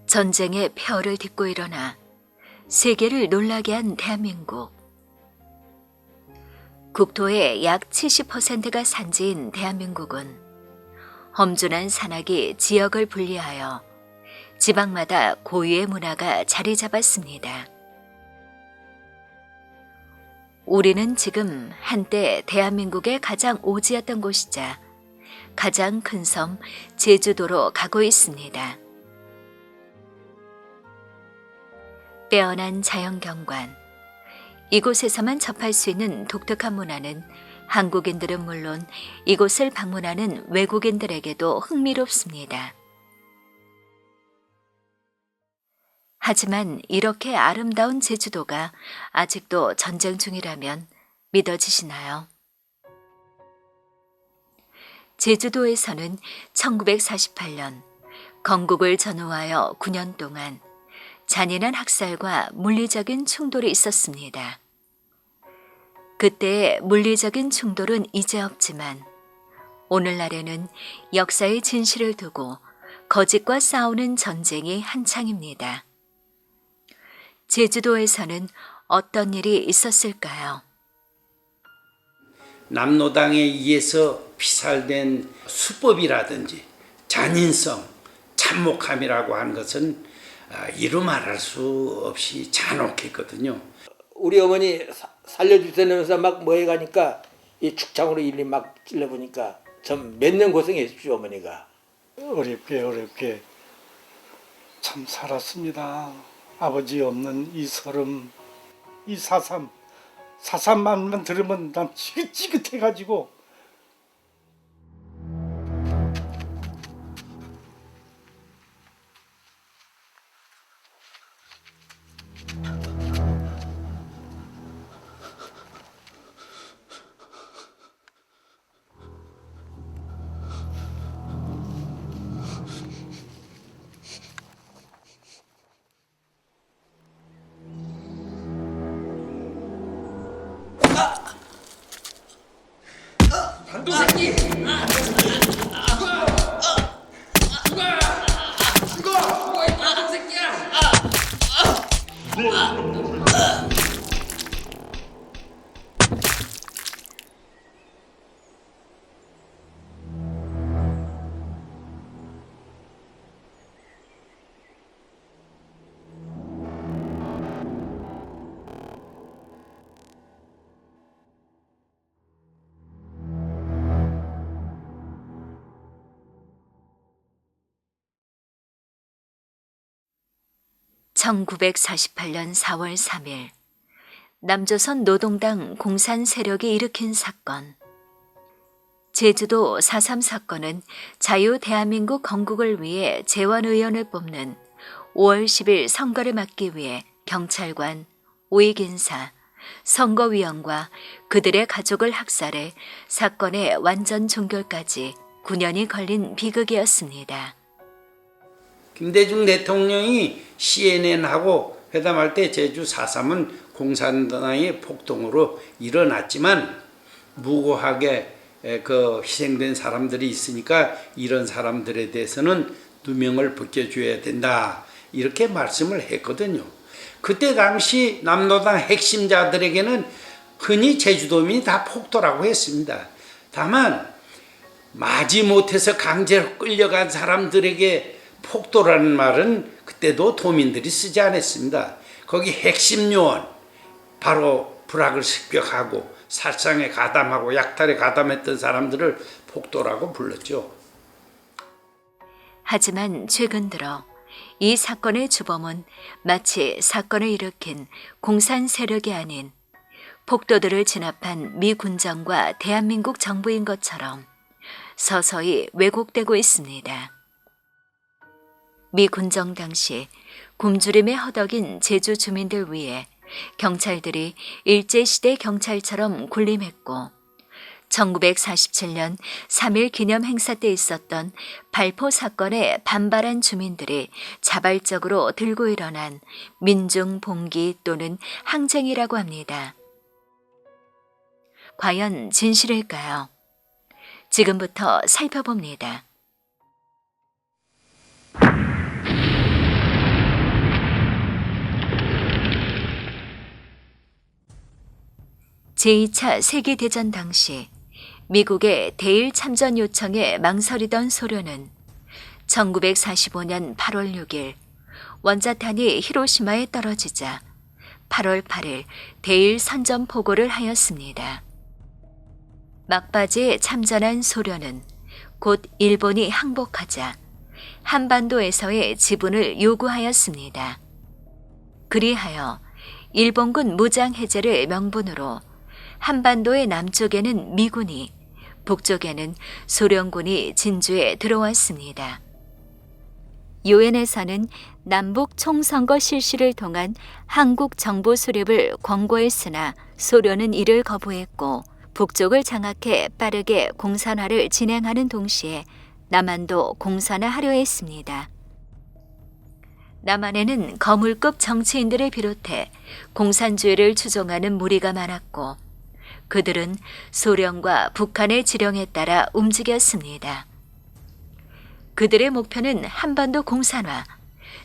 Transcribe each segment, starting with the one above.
전쟁의 폐허를 딛고 일어나 세계를 놀라게 한 대한민국. 국토의 약 70%가 산지인 대한민국은 험준한 산악이 지역을 분리하여 지방마다 고유의 문화가 자리 잡았습니다. 우리는 지금 한때 대한민국의 가장 오지였던 곳이자 가장 큰 섬 제주도로 가고 있습니다. 빼어난 자연경관, 이곳에서만 접할 수 있는 독특한 문화는 한국인들은 물론 이곳을 방문하는 외국인들에게도 흥미롭습니다. 하지만 이렇게 아름다운 제주도가 아직도 전쟁 중이라면 믿어지시나요? 제주도에서는 1948년 건국을 전후하여 9년 동안 잔인한 학살과 물리적인 충돌이 있었습니다. 그때의 물리적인 충돌은 이제 없지만 오늘날에는 역사의 진실을 두고 거짓과 싸우는 전쟁이 한창입니다. 제주도에서는 어떤 일이 있었을까요? 남로당에 의해서 피살된 수법이라든지 잔인성, 참혹함이라고 하는 것은 이루 말할 수 없이 잔혹했거든요. 우리 어머니 살려주세요면서 막 뭐해가니까 이 축창으로 일리 막 찔러보니까 전 몇 년 고생했죠 어머니가. 어렵게 참 살았습니다. 아버지 없는 이 서름, 이 사삼만만 들으면 난 지긋지긋해가지고. 단도새끼! 죽어! 이 단도새끼야! (1948년 4월 3일) 남조선 노동당 공산 세력이 일으킨 사건. 제주도 4.3 사건은 자유 대한민국 건국을 위해 재원의원을 뽑는 5월 10일 선거를 막기 위해 경찰관, 우익인사, 선거위원과 그들의 가족을 학살해 사건의 완전 종결까지 9년이 걸린 비극이었습니다. 김대중 대통령이 CNN하고 회담할 때 제주 4.3은 공산당의 폭동으로 일어났지만 무고하게 희생된 사람들이 있으니까 이런 사람들에 대해서는 누명을 벗겨줘야 된다 이렇게 말씀을 했거든요. 그때 당시 남로당 핵심자들에게는 흔히 제주도민이 다 폭도라고 했습니다. 다만 마지못해서 강제로 끌려간 사람들에게 폭도라는 말은 그때도 도민들이 쓰지 않았습니다. 거기 핵심 요원, 바로 불악을 습격하고 살상에 가담하고 약탈에 가담했던 사람들을 폭도라고 불렀죠. 하지만 최근 들어 이 사건의 주범은 마치 사건을 일으킨 공산 세력이 아닌 폭도들을 진압한 미 군정과 대한민국 정부인 것처럼 서서히 왜곡되고 있습니다. 미 군정 당시 굶주림에 허덕인 제주 주민들 위해 경찰들이 일제시대 경찰처럼 군림했고 1947년 3.1 기념 행사 때 있었던 발포 사건에 반발한 주민들이 자발적으로 들고 일어난 민중 봉기 또는 항쟁이라고 합니다. 과연 진실일까요? 지금부터 살펴봅니다. 제2차 세계대전 당시 미국의 대일 참전 요청에 망설이던 소련은 1945년 8월 6일 원자탄이 히로시마에 떨어지자 8월 8일 대일 선전포고를 하였습니다. 막바지에 참전한 소련은 곧 일본이 항복하자 한반도에서의 지분을 요구하였습니다. 그리하여 일본군 무장 해제를 명분으로 한반도의 남쪽에는 미군이, 북쪽에는 소련군이 진주에 들어왔습니다. 유엔에서는 남북 총선거 실시를 통한 한국 정보 수립을 권고했으나 소련은 이를 거부했고 북쪽을 장악해 빠르게 공산화를 진행하는 동시에 남한도 공산화하려 했습니다. 남한에는 거물급 정치인들을 비롯해 공산주의를 추종하는 무리가 많았고 그들은 소련과 북한의 지령에 따라 움직였습니다. 그들의 목표는 한반도 공산화,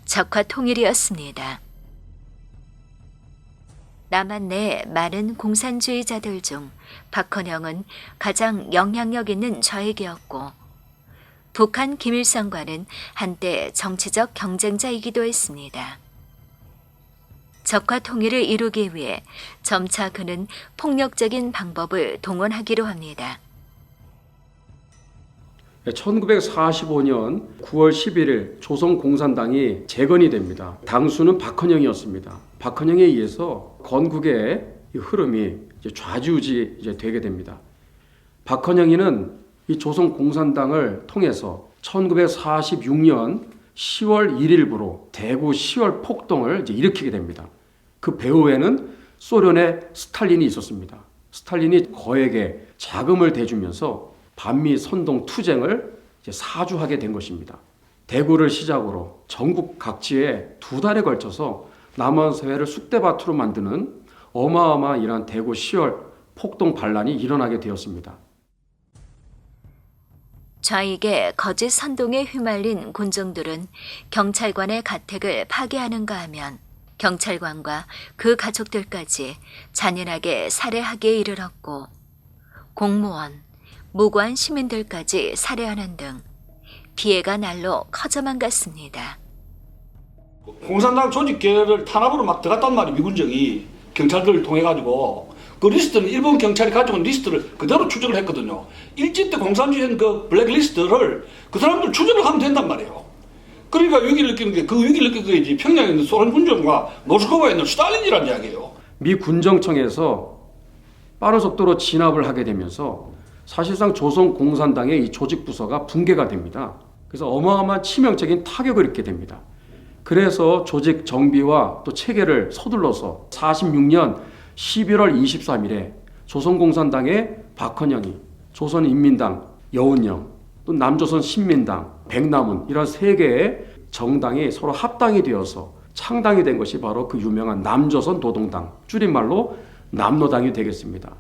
적화 통일이었습니다. 남한 내 많은 공산주의자들 중 박헌영은 가장 영향력 있는 좌익이었고 북한 김일성과는 한때 정치적 경쟁자이기도 했습니다. 적화 통일을 이루기 위해 점차 그는 폭력적인 방법을 동원하기로 합니다. 1945년 9월 11일 조선공산당이 재건이 됩니다. 당수는 박헌영이었습니다. 박헌영에 의해서 건국의 흐름이 좌지우지 되게 됩니다. 박헌영이는 이 조선공산당을 통해서 1946년 10월 1일부로 대구 10월 폭동을 일으키게 됩니다. 그 배후에는 소련의 스탈린이 있었습니다. 스탈린이 거액의 자금을 대주면서 반미 선동 투쟁을 사주하게 된 것입니다. 대구를 시작으로 전국 각지에 2달에 걸쳐서 남한 사회를 쑥대밭으로 만드는 어마어마한 이러한 대구 10월 폭동 반란이 일어나게 되었습니다. 좌익의 거짓 선동에 휘말린 군중들은 경찰관의 가택을 파괴하는가 하면 경찰관과 그 가족들까지 잔인하게 살해하기에 이르렀고 공무원, 무고한 시민들까지 살해하는 등 피해가 날로 커져만 갔습니다. 공산당 조직 계열을 탄압으로 막 들어갔단 말이에요. 미군정이 경찰들을 통해 가지고 그 리스트는 일본 경찰이 가져온 리스트를 그대로 추적을 했거든요. 일제 때 공산주의한 그 블랙리스트를 그 사람들 추적을 하면 된단 말이에요. 그러니까 위기를 느끼는 게 그 위기를 느끼는 게 평양에 있는 소련 군정과 모스크바에 있는 스탈린이란 이야기예요. 미 군정청에서 빠른 속도로 진압을 하게 되면서 사실상 조선공산당의 이 조직 부서가 붕괴가 됩니다. 그래서 어마어마한 치명적인 타격을 입게 됩니다. 그래서 조직 정비와 또 체계를 서둘러서 46년 11월 23일에 조선공산당의 박헌영이 조선인민당 여운영, 또 남조선 신민당, 백남은 이런 3개의 정당이 서로 합당이 되어서 창당이 된 것이 바로 그 유명한 남조선 노동당, 줄임말로 남노당이 되겠습니다.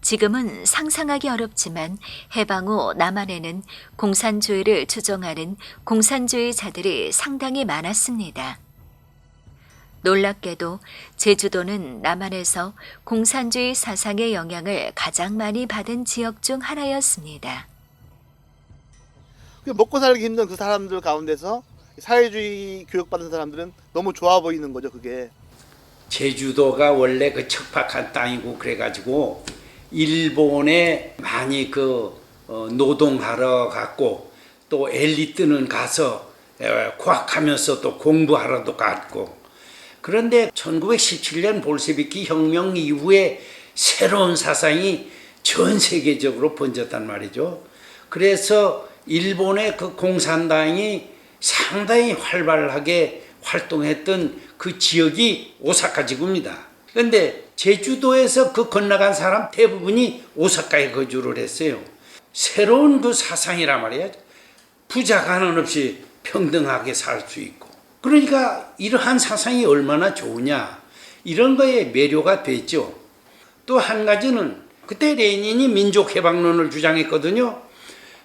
지금은 상상하기 어렵지만 해방 후 남한에는 공산주의를 추종하는 공산주의자들이 상당히 많았습니다. 놀랍게도 제주도는 남한에서 공산주의 사상의 영향을 가장 많이 받은 지역 중 하나였습니다. 먹고 살기 힘든 그 사람들 가운데서 사회주의 교육받은 사람들은 너무 좋아 보이는 거죠, 그게. 제주도가 원래 그 척박한 땅이고 그래가지고 일본에 많이 노동하러 갔고 또 엘리트는 가서 과학하면서 또 공부하러도 갔고 그런데 1917년 볼셰비키 혁명 이후에 새로운 사상이 전 세계적으로 번졌단 말이죠. 그래서 일본의 그 공산당이 상당히 활발하게 활동했던 그 지역이 오사카 지구입니다. 그런데 제주도에서 그 건너간 사람 대부분이 오사카에 거주를 했어요. 새로운 그 사상이란 말이에요. 부자 가난 없이 평등하게 살 수 있고. 그러니까 이러한 사상이 얼마나 좋으냐. 이런 거에 매료가 됐죠. 또 한 가지는 그때 레닌이 민족해방론을 주장했거든요.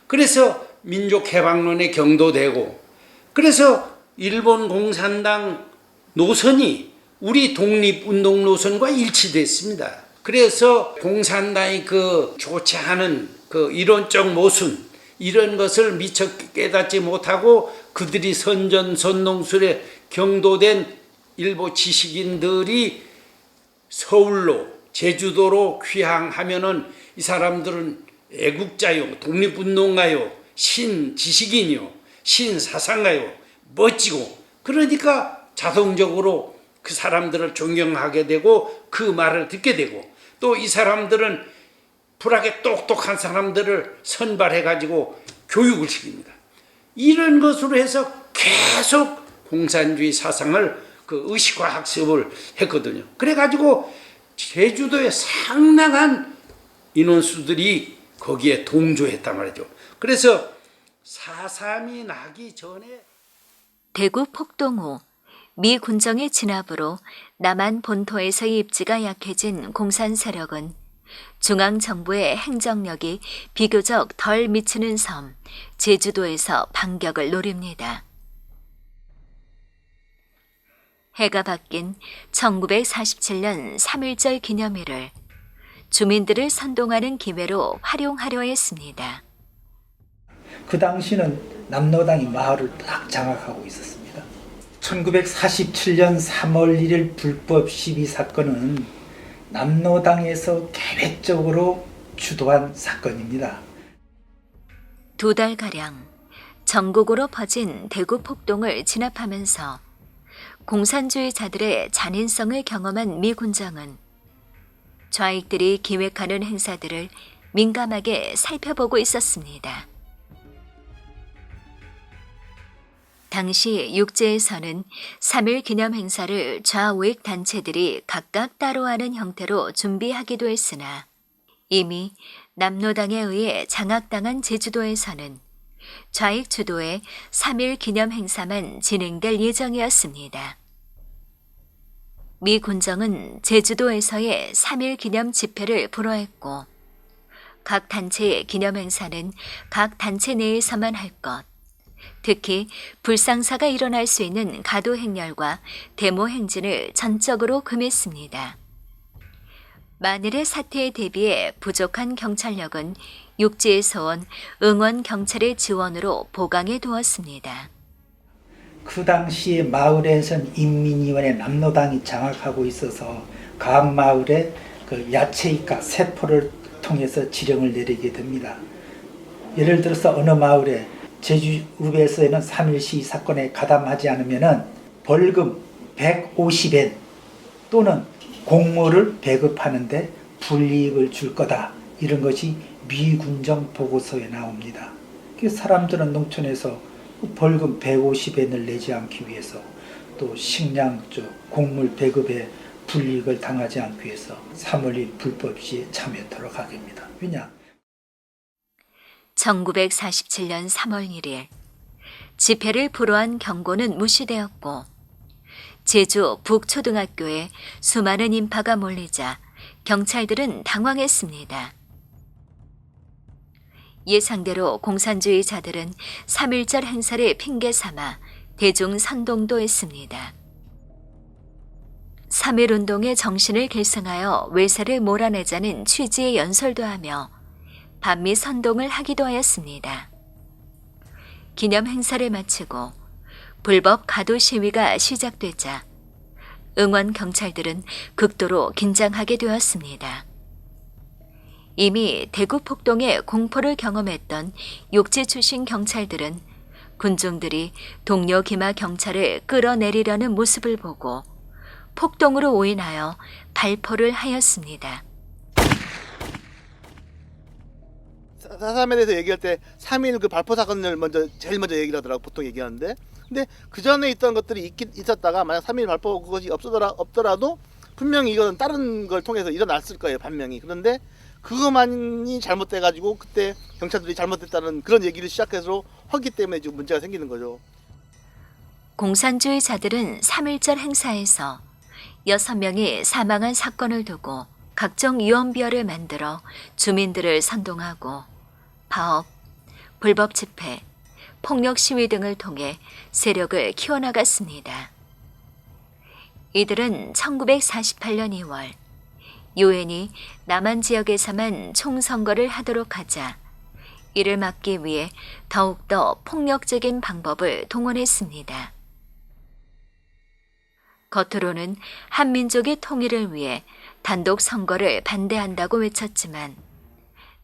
그래서 민족해방론에 경도되고, 그래서 일본 공산당 노선이 우리 독립운동 노선과 일치됐습니다. 그래서 공산당이 그 좋지 않은 그 이론적 모순, 이런 것을 미처 깨닫지 못하고 그들이 선전선동술에 경도된 일부 지식인들이 서울로, 제주도로 귀향하면은 이 사람들은 애국자요, 독립운동가요, 신지식인이요, 신사상가요, 멋지고, 그러니까 자동적으로 그 사람들을 존경하게 되고 그 말을 듣게 되고, 또 이 사람들은 불하게 똑똑한 사람들을 선발해가지고 교육을 시킵니다. 이런 것으로 해서 계속 공산주의 사상을 그 의식화 학습을 했거든요. 그래가지고 제주도에 상당한 인원수들이 거기에 동조했단 말이죠. 그래서 4.3이 나기 전에 대구 폭동 후 미 군정의 진압으로 남한 본토에서의 입지가 약해진 공산 세력은 중앙정부의 행정력이 비교적 덜 미치는 섬 제주도에서 반격을 노립니다. 해가 바뀐 1947년 3.1절 기념일을 주민들을 선동하는 기회로 활용하려 했습니다. 그 당시는 남로당이 마을을 딱 장악하고 있었습니다. 1947년 3월 1일 불법 시비 사건은 남로당에서 계획적으로 주도한 사건입니다. 2달가량 전국으로 퍼진 대구 폭동을 진압하면서 공산주의자들의 잔인성을 경험한 미 군정은 좌익들이 기획하는 행사들을 민감하게 살펴보고 있었습니다. 당시 육지에서는 3.1 기념 행사를 좌우익 단체들이 각각 따로 하는 형태로 준비하기도 했으나 이미 남로당에 의해 장악당한 제주도에서는 좌익 주도의 3.1 기념 행사만 진행될 예정이었습니다. 미 군정은 제주도에서의 3.1 기념 집회를 불허했고 각 단체의 기념 행사는 각 단체 내에서만 할 것, 특히 불상사가 일어날 수 있는 가도 행렬과 데모 행진을 전적으로 금했습니다. 만일의 사태에 대비해 부족한 경찰력은 육지에서 온 응원 경찰의 지원으로 보강해 두었습니다. 그 당시에 마을에선 인민위원회 남로당이 장악하고 있어서 각 마을에 그 야채이카 세포를 통해서 지령을 내리게 됩니다. 예를 들어서 어느 마을에 제주읍에서는 3.1 시위 사건에 가담하지 않으면 벌금 150엔 또는 공무를 배급하는데 불이익을 줄 거다. 이런 것이 미군정 보고서에 나옵니다. 사람들은 농촌에서 벌금 150엔을 내지 않기 위해서 또 식량 곡물 배급에 불이익을 당하지 않기 위해서 3월 1일 불법 시위에 참여토록 하게 됩니다. 왜냐? 1947년 3월 1일 집회를 불허한 경고는 무시되었고 제주 북초등학교에 수많은 인파가 몰리자 경찰들은 당황했습니다. 예상대로 공산주의자들은 3.1절 행사를 핑계 삼아 대중 선동도 했습니다. 3.1운동의 정신을 계승하여 외세를 몰아내자는 취지의 연설도 하며 반미 선동을 하기도 하였습니다. 기념 행사를 마치고 불법 가도 시위가 시작되자 응원 경찰들은 극도로 긴장하게 되었습니다. 이미 대구 폭동의 공포를 경험했던 육지 출신 경찰들은 군중들이 동료 기마 경찰을 끌어내리려는 모습을 보고 폭동으로 오인하여 발포를 하였습니다. 4.3에 대해서 얘기할 때 3.1 그 발포 사건을 제일 먼저 얘기를 하더라고, 보통 얘기하는데. 근데 그 전에 있던 것들이 있었다가 만약 3.1 발포 그것이 없더라도 분명히 이거는 다른 걸 통해서 일어났을 거예요, 반명이. 그런데 그것만이 잘못돼가지고 그때 경찰들이 잘못했다는 그런 얘기를 시작해서 하기 때문에 지금 문제가 생기는 거죠. 공산주의자들은 3.1절 행사에서 6명이 사망한 사건을 두고 각종 유언비어를 만들어 주민들을 선동하고 파업, 불법 집회, 폭력 시위 등을 통해 세력을 키워나갔습니다. 이들은 1948년 2월 유엔이 남한 지역에서만 총선거를 하도록 하자 이를 막기 위해 더욱더 폭력적인 방법을 동원했습니다. 겉으로는 한민족의 통일을 위해 단독 선거를 반대한다고 외쳤지만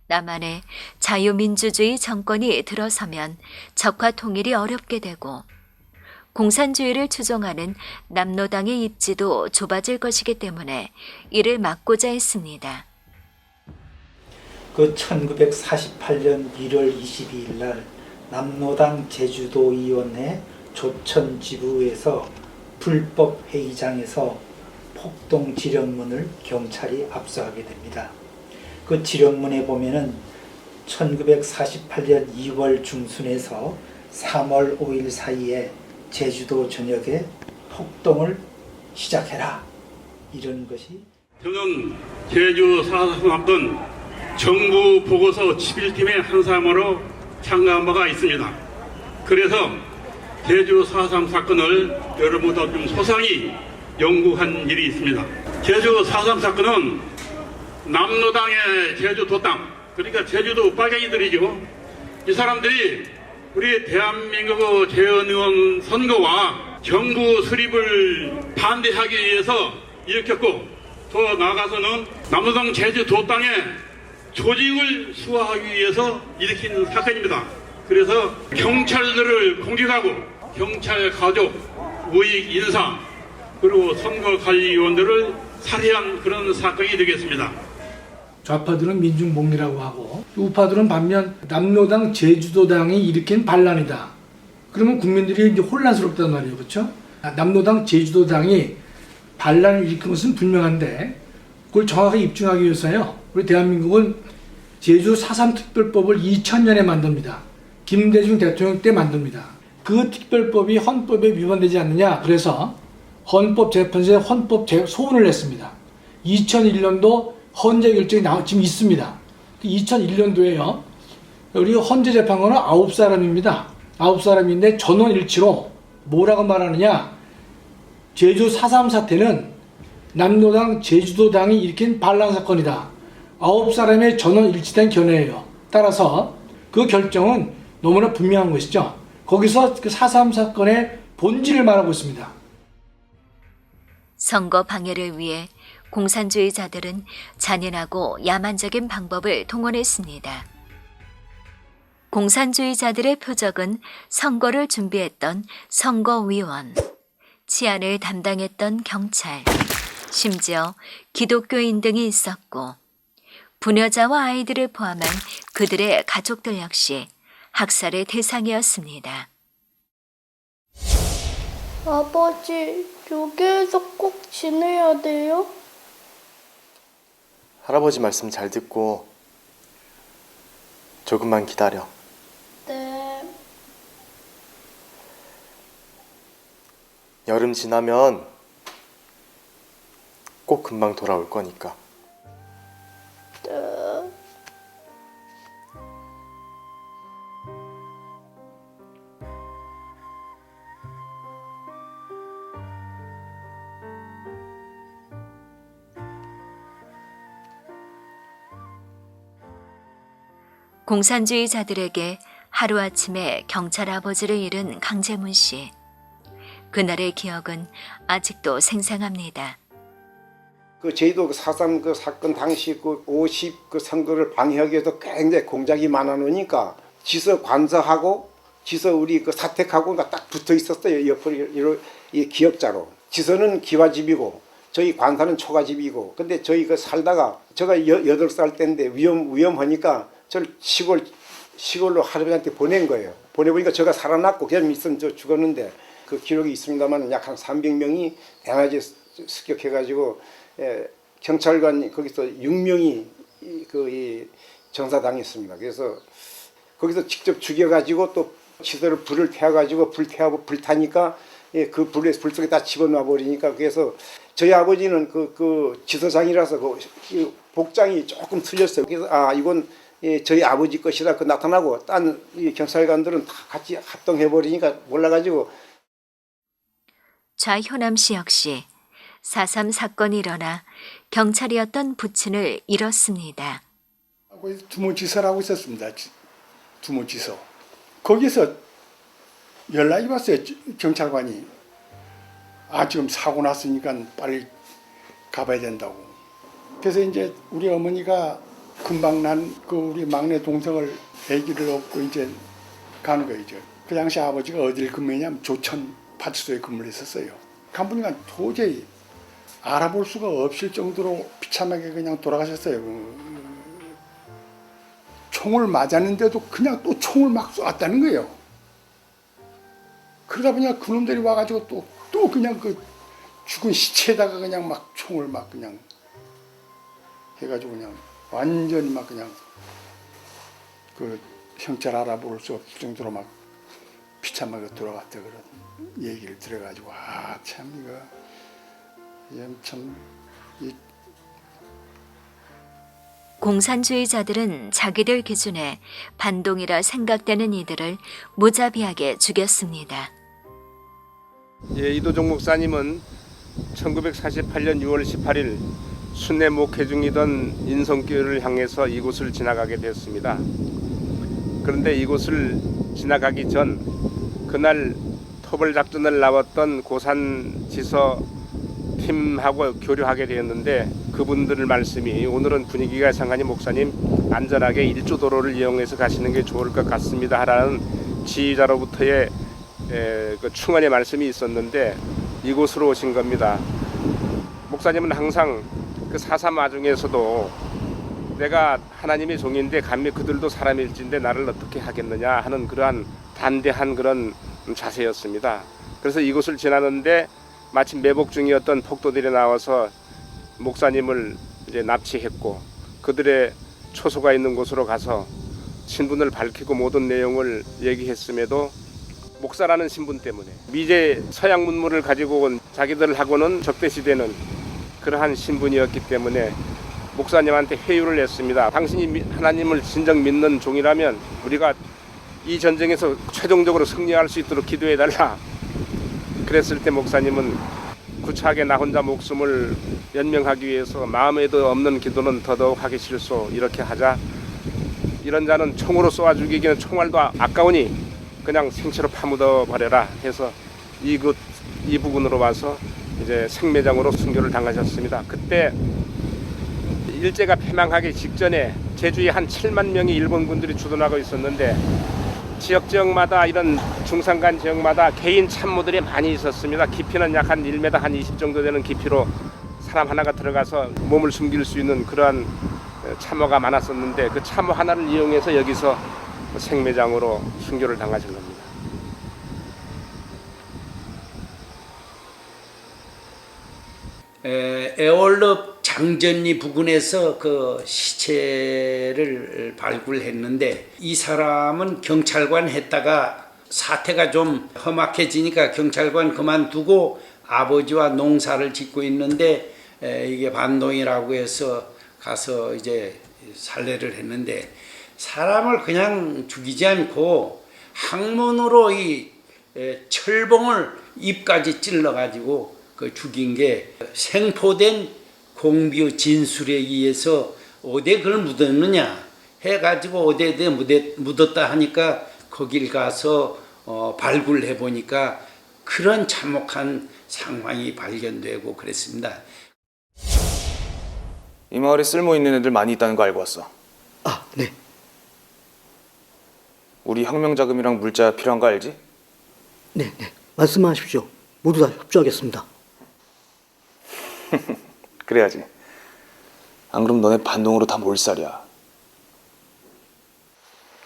남한에 자유민주주의 정권이 들어서면 적화 통일이 어렵게 되고 공산주의를 추종하는 남로당의 입지도 좁아질 것이기 때문에 이를 막고자 했습니다. 그 1948년 1월 22일 날 남로당 제주도위원회 조천지부에서 불법 회의장에서 폭동 지령문을 경찰이 압수하게 됩니다. 그 지령문에 보면은 1948년 2월 중순에서 3월 5일 사이에 제주도 전역에 폭동을 시작해라, 이런 것이. 저는 제주 4.3 사건 정부 보고서 11팀의 한 사람으로 참가한 바가 있습니다. 그래서 제주 4.3 사건을 여러분보다 좀 소상히 연구한 일이 있습니다. 제주 4.3 사건은 남로당의 제주도 땅, 그러니까 제주도 빨갱이들이죠. 이 사람들이 우리 대한민국 재헌의원 선거와 정부 수립을 반대하기 위해서 일으켰고, 더 나아가서는 남로당 제주도 땅에 조직을 수호하기 위해서 일으킨 사건입니다. 그래서 경찰들을 공격하고 경찰 가족, 우익 인사, 그리고 선거관리위원들을 살해한 그런 사건이 되겠습니다. 좌파들은 민중봉리라고 하고 우파들은 반면 남로당 제주도당이 일으킨 반란이다. 그러면 국민들이 이제 혼란스럽단 말이에요. 그렇죠? 남로당 제주도당이 반란을 일으킨 것은 분명한데 그걸 정확하게 입증하기 위해서요. 우리 대한민국은 제주 4.3 특별법을 2000년에 만듭니다. 김대중 대통령 때 만듭니다. 그 특별법이 헌법에 위반되지 않느냐, 그래서 헌법재판소에 헌법 소원을 냈습니다. 2001년도 헌재 결정이 지금 있습니다. 2001년도에요. 우리 헌재재판관은 9사람입니다. 9사람인데 전원일치로 뭐라고 말하느냐. 제주 4.3 사태는 남로당 제주도당이 일으킨 반란사건이다. 9사람의 전원일치된 견해예요. 따라서 그 결정은 너무나 분명한 것이죠. 거기서 그 4.3 사건의 본질을 말하고 있습니다. 선거 방해를 위해 공산주의자들은 잔인하고 야만적인 방법을 동원했습니다. 공산주의자들의 표적은 선거를 준비했던 선거위원, 치안을 담당했던 경찰, 심지어 기독교인 등이 있었고 부녀자와 아이들을 포함한 그들의 가족들 역시 학살의 대상이었습니다. 아버지, 여기에서 꼭 지내야 돼요? 할아버지 말씀 잘 듣고 조금만 기다려. 네. 여름 지나면 꼭 금방 돌아올 거니까. 네. 공산주의자들에게 하루아침에 경찰 아버지를 잃은 강재문 씨. 그날의 기억은 아직도 생생합니다. 그 제주도 4.3 그 사건 당시 그 50 그 선거를 방해하기 위해서 굉장히 공작이 많아 놓으니까 지서 관서하고 지서 우리 그 사택하고 딱 붙어 있었어요. 옆으로 이 기역자로. 지서는 기와집이고 저희 관사는 초가집이고. 근데 저희 그 살다가 제가 8살 때인데 위험하니까 저를 시골로 할아버지한테 보낸 거예요. 보내보니까 제가 살아났고 그냥 있으면 저 죽었는데 그 기록이 있습니다만 약 한 300명이 대낮에 습격해가지고 경찰관 거기서 6명이 그 정사당했습니다. 그래서 거기서 직접 죽여가지고 또 시설을 불을 태워가지고 불 타니까 그 불 속에 다 집어넣어 버리니까 그래서 저희 아버지는 그 지서장이라서 그 복장이 조금 틀렸어요. 그래서 이건 저희 아버지 것이다 그 나타나고 딴 이 경찰관들은 다 같이 합동해 버리니까 몰라가지고. 좌효남 씨 역시 4.3 사건이 일어나 경찰이었던 부친을 잃었습니다. 두모지서라고 있었습니다. 두모지서. 거기서 연락이 왔어요. 경찰관이. 지금 사고 났으니까 빨리 가봐야 된다고. 그래서 이제 우리 어머니가 금방 난 그 우리 막내 동생을 아기를 업고 이제 가는 거죠. 그 당시 아버지가 어딜 근무했냐면 조천 파출소에 근무를 했었어요. 가보니까 도저히 알아볼 수가 없을 정도로 비참하게 그냥 돌아가셨어요. 총을 맞았는데도 그냥 또 총을 막 쏘았다는 거예요. 그러다 보니까 그놈들이 와가지고 또 그냥 그 죽은 시체에다가 그냥 막 총을 막 그냥 해가지고 그냥 완전히 막 그냥 그 형체를 알아볼 수 없을 정도로 막 비참하게 돌아갔다 그런 얘기를 들어가지고 참 이거 참 공산주의자들은 자기들 기준에 반동이라 생각되는 이들을 무자비하게 죽였습니다. 이도종 목사님은 1948년 6월 18일 순회 목회 중이던 인성교회를 향해서 이곳을 지나가게 되었습니다. 그런데 이곳을 지나가기 전 그날 토벌 작전을 나왔던 고산지서 팀하고 교류하게 되었는데 그분들 말씀이 오늘은 분위기가 상하니 목사님 안전하게 일주도로를 이용해서 가시는 게 좋을 것 같습니다 하라는 지휘자로부터의 그 충언의 말씀이 있었는데 이곳으로 오신 겁니다. 목사님은 항상 그 4.3 와중에서도 내가 하나님의 종인데 감히 그들도 사람일진데 나를 어떻게 하겠느냐 하는 그러한 단대한 그런 자세였습니다. 그래서 이곳을 지나는데 마침 매복 중이었던 폭도들이 나와서 목사님을 이제 납치했고 그들의 초소가 있는 곳으로 가서 신분을 밝히고 모든 내용을 얘기했음에도 목사라는 신분 때문에 미제 서양 문물을 가지고 온 자기들하고는 적대시되는 그러한 신분이었기 때문에 목사님한테 회유를 했습니다. 당신이 하나님을 진정 믿는 종이라면 우리가 이 전쟁에서 최종적으로 승리할 수 있도록 기도해달라. 그랬을 때 목사님은 구차하게 나 혼자 목숨을 연명하기 위해서 마음에도 없는 기도는 더더욱 하기 싫소. 이렇게 하자. 이런 자는 총으로 쏘아 죽이기는 총알도 아까우니 그냥 생체로 파묻어 버려라 해서 이 부근으로 와서 이제 생매장으로 순교를 당하셨습니다. 그때 일제가 패망하기 직전에 제주에 한 7만 명의 일본군들이 주둔하고 있었는데 지역마다 이런 중산간 지역마다 개인 참모들이 많이 있었습니다. 깊이는 약 한 1m 한 20 정도 되는 깊이로 사람 하나가 들어가서 몸을 숨길 수 있는 그러한 참모가 많았었는데 그 참모 하나를 이용해서 여기서 생매장으로 순교를 당하신 겁니다. 에올럽 장전리 부근에서 그 시체를 발굴했는데 이 사람은 경찰관 했다가 사태가 좀 험악해지니까 경찰관 그만두고 아버지와 농사를 짓고 있는데 이게 반동이라고 해서 가서 이제 살해를 했는데 사람을 그냥 죽이지 않고 항문으로 이 철봉을 입까지 찔러가지고 그 죽인 게 생포된 공비의 진술에 의해서 어디에 그걸 묻었느냐 해가지고 어디에 묻었다 하니까 거길 가서 발굴해 보니까 그런 참혹한 상황이 발견되고 그랬습니다. 이 마을에 쓸모 있는 애들 많이 있다는 거 알고 왔어. 네. 우리 혁명 자금이랑 물자 필요한 거 알지? 네. 말씀하십시오. 모두 다 협조하겠습니다. 그래야지. 안 그럼 너네 반동으로 다 몰살이야.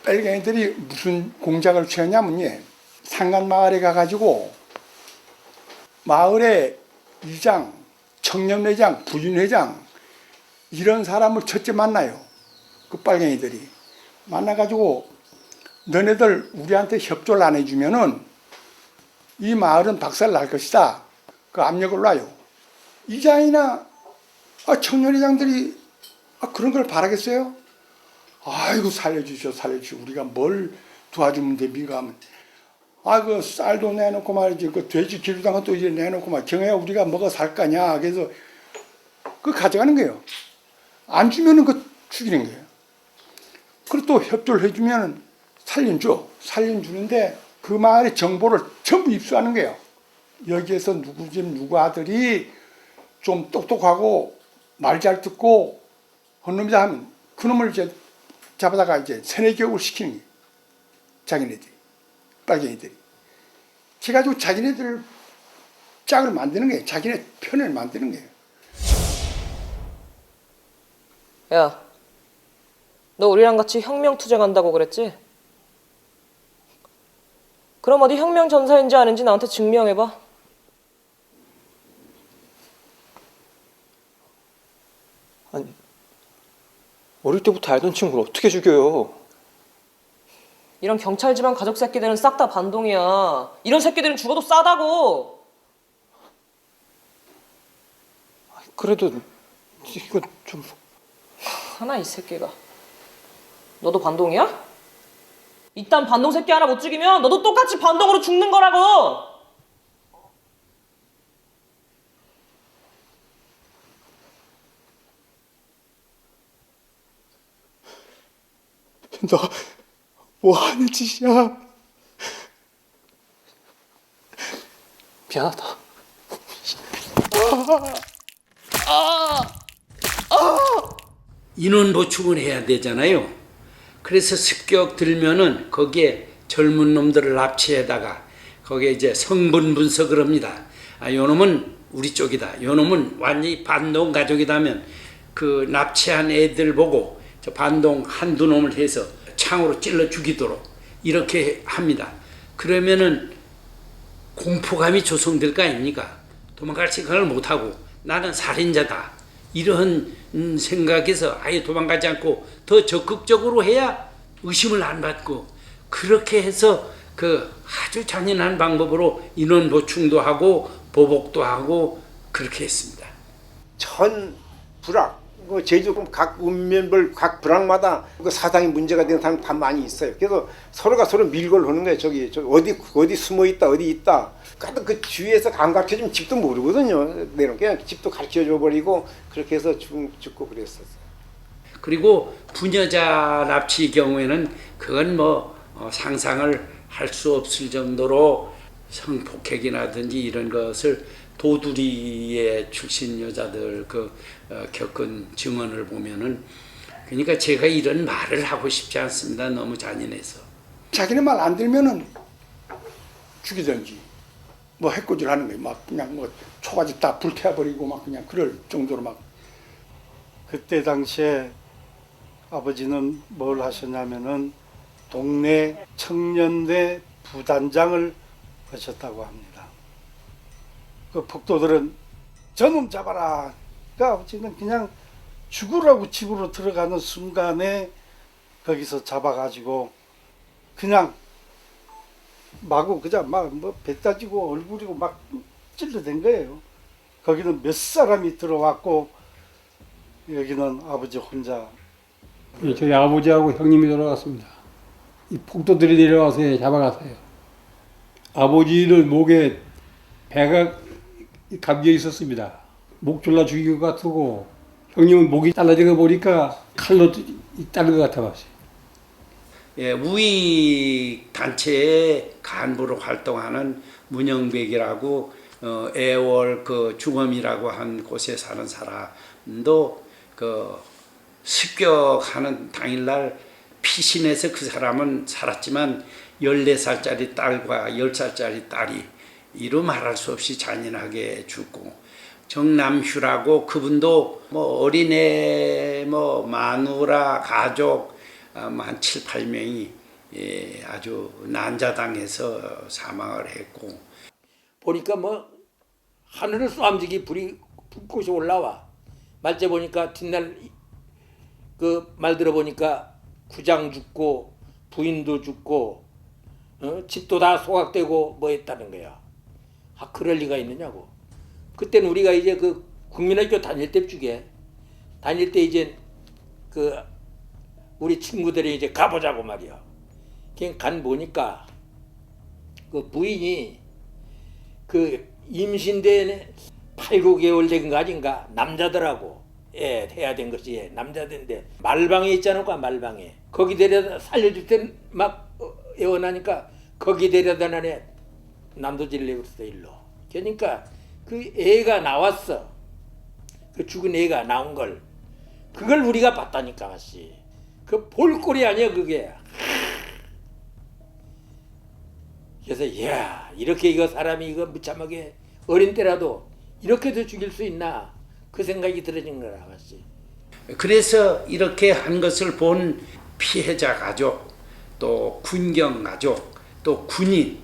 빨갱이들이 무슨 공작을 취했냐면요. 상간마을에 가가지고 마을의 이장, 청년회장, 부준회장 이런 사람을 첫째 만나요. 그 빨갱이들이. 만나가지고 너네들 우리한테 협조를 안 해주면은 이 마을은 박살 날 것이다. 그 압력을 놔요. 이장이나 청년회장들이 그런 걸 바라겠어요? 아이고 살려주시오 우리가 뭘 도와주면 됩니까 하면 그 쌀도 내놓고 말이지 그 돼지 기름당은 또 이제 내놓고 말 경애야 우리가 먹어 살 거냐 그래서 그 가져가는 거예요. 안 주면은 그 죽이는 거예요. 그리고 또 협조를 해주면은 살려주는데 그 마을의 정보를 전부 입수하는 거예요. 여기에서 누구 집 누구 아들이 좀 똑똑하고 말 잘 듣고 헌놈이다 하면 그놈을 이제 잡아다가 이제 세뇌 교육을 시키는 거예요. 자기네들이 빨갱이들이 그래가지고 자기네들 짝을 만드는 거예요. 자기네 편을 만드는 거예요. 야, 너 우리랑 같이 혁명 투쟁한다고 그랬지? 그럼 어디 혁명 전사인지 아닌지 나한테 증명해봐. 아니, 어릴 때부터 알던 친구를 어떻게 죽여요? 이런 경찰 집안 가족 새끼들은 싹 다 반동이야. 이런 새끼들은 죽어도 싸다고. 그래도 이거 좀... 하나 이 새끼가. 너도 반동이야? 이딴 반동 새끼 하나 못 죽이면 너도 똑같이 반동으로 죽는 거라고. 너 뭐 하는 짓이야? 미안하다. 인원 보충을 해야 되잖아요. 그래서 습격 들면은 거기에 젊은 놈들을 납치해다가 거기에 이제 성분 분석을 합니다. 요 놈은 우리 쪽이다. 요 놈은 완전히 반동 가족이다 하면 그 납치한 애들 보고 저 반동 한두 놈을 해서 창으로 찔러 죽이도록 이렇게 합니다. 그러면은 공포감이 조성될 거 아닙니까? 도망갈 생각을 못하고 나는 살인자다. 이런 생각에서 아예 도망가지 않고 더 적극적으로 해야 의심을 안 받고 그렇게 해서 그 아주 잔인한 방법으로 인원 보충도 하고 보복도 하고 그렇게 했습니다. 전 불악, 제주 각 읍면별 각 불악마다 그 사상이 문제가 되는 사람 다 많이 있어요. 그래서 서로가 서로 밀고를 하는 거예요. 저기 어디 숨어 있다, 어디 있다. 그 주위에서 안 가르쳐주면 집도 모르거든요. 그냥 집도 가르쳐줘 버리고 그렇게 해서 죽고 그랬었어요. 그리고 부녀자 납치 경우에는 그건 상상을 할 수 없을 정도로 성폭행이라든지 이런 것을 도두리의 출신 여자들 겪은 증언을 보면은 그러니까 제가 이런 말을 하고 싶지 않습니다. 너무 잔인해서. 자기네 말 안 들면은 죽이든지 해코지를 하는 거예요. 막 그냥 초가집 다 불태워버리고 막 그냥 그럴 정도로 막. 그때 당시에 아버지는 뭘 하셨냐면은 동네 청년대 부단장을 하셨다고 합니다. 그 폭도들은 저놈 잡아라. 그러니까 아버지는 그냥 죽으라고 집으로 들어가는 순간에 거기서 잡아가지고 그냥 마구 그냥 배 따지고 얼굴이고 막 찔러댄 거예요. 거기는 몇 사람이 들어왔고 여기는 아버지 혼자. 저희 아버지하고 형님이 돌아갔습니다. 이 폭도들이 내려와서 잡아갔어요. 아버지는 목에 배가 감겨 있었습니다. 목 졸라 죽일 것 같고 형님은 목이 잘라진 거 보니까 칼로 자른 것 같아 봤어요. 예, 우익 단체의 간부로 활동하는 문영백이라고 애월 중엄이라고 한 곳에 사는 사람도 습격하는 당일날 피신해서 그 사람은 살았지만 14살짜리 딸과 10살짜리 딸이 이루 말할 수 없이 잔인하게 죽고 정남휴라고 그분도 어린애 마누라 가족 한 7, 8명이 아주 난자당해서 사망을 했고 보니까 하늘을 쏘암지기 불꽃이 올라와. 말째 보니까 뒷날 말 들어보니까 구장 죽고 부인도 죽고 집도 다 소각되고 했다는 거야. 그럴 리가 있느냐고. 그때는 우리가 이제 국민학교 다닐 때 이제 그 우리 친구들이 이제 가보자고 말이야. 그냥 간 보니까 그 부인이 그 임신된 8, 9개월 된 거 아닌가 남자더라고. 예, 해야 된 것이 남자인데 말방에 있잖아, 말방에. 거기 데려다 살려줄 땐 막 애원하니까 거기 데려다 나네 남도질 내버렸어 일로. 그러니까 그 애가 나왔어. 그 죽은 애가 나온 걸 그걸 우리가 봤다니까 마씨. 그 볼꼴이 아니야 그게. 그래서 이야 이렇게 이거 사람이 이거 무참하게 어린 때라도 이렇게도 죽일 수 있나 그 생각이 들어진 거라 마씨. 그래서 이렇게 한 것을 본 피해자 가족, 또 군경 가족, 또 군인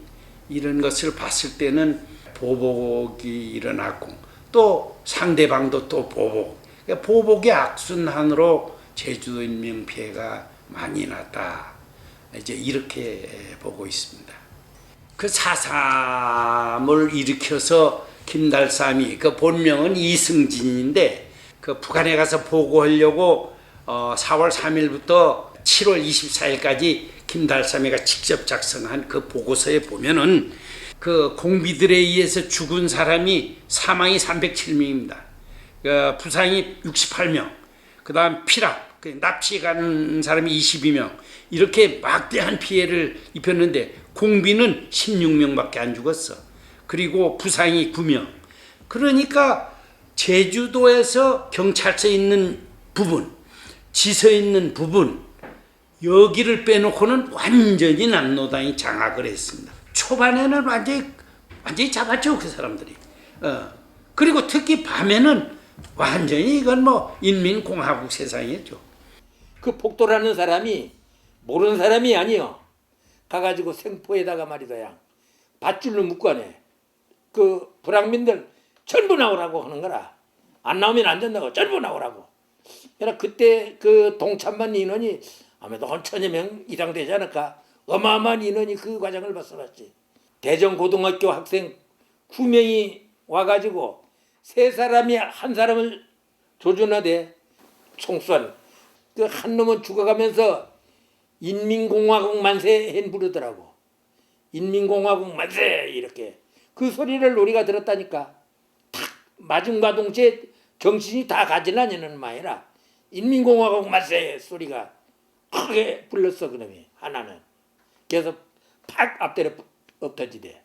이런 것을 봤을 때는 보복이 일어났고 또 상대방도 또 보복. 그러니까 보복의 악순환으로 제주도 인명 피해가 많이 났다. 이제 이렇게 보고 있습니다. 그 4.3을 일으켜서 김달삼이 그 본명은 이승진인데 그 북한에 가서 보고하려고 4월 3일부터 7월 24일까지 김달삼이가 직접 작성한 그 보고서에 보면은 그 공비들에 의해서 죽은 사람이 사망이 307명입니다. 그 부상이 68명, 그 다음 피랍, 납치 간 사람이 22명 이렇게 막대한 피해를 입혔는데 공비는 16명밖에 안 죽었어. 그리고 부상이 9명. 그러니까 제주도에서 경찰서 있는 부분, 지서 있는 부분 여기를 빼놓고는 완전히 남노당이 장악을 했습니다. 초반에는 완전히 잡았죠 그 사람들이. 그리고 특히 밤에는 완전히 이건 뭐 인민공화국 세상이었죠. 그 폭도라는 사람이 모르는 사람이 아니요. 가가지고 생포에다가 말이다 밧줄로 묶어내. 그 불황민들 전부 나오라고 하는 거라. 안 나오면 안 된다고 전부 나오라고. 그러나 그때 그 동참반 인원이 아무래도 한 1000여 명 이상 되지 않을까. 어마어마한 인원이 그 과정을 봤었지. 대전고등학교 학생 9명이 와가지고 3사람이 한 사람을 조준하되 총선. 그 한 놈은 죽어가면서 인민공화국 만세 hen 부르더라고. 인민공화국 만세 이렇게. 그 소리를 우리가 들었다니까. 탁 맞음과 동시에 정신이 다 가지나냐는 말이라. 인민공화국 만세 소리가 크게 불렀어 그놈이 하나는. 그래서 팍 앞대로 엎터지대.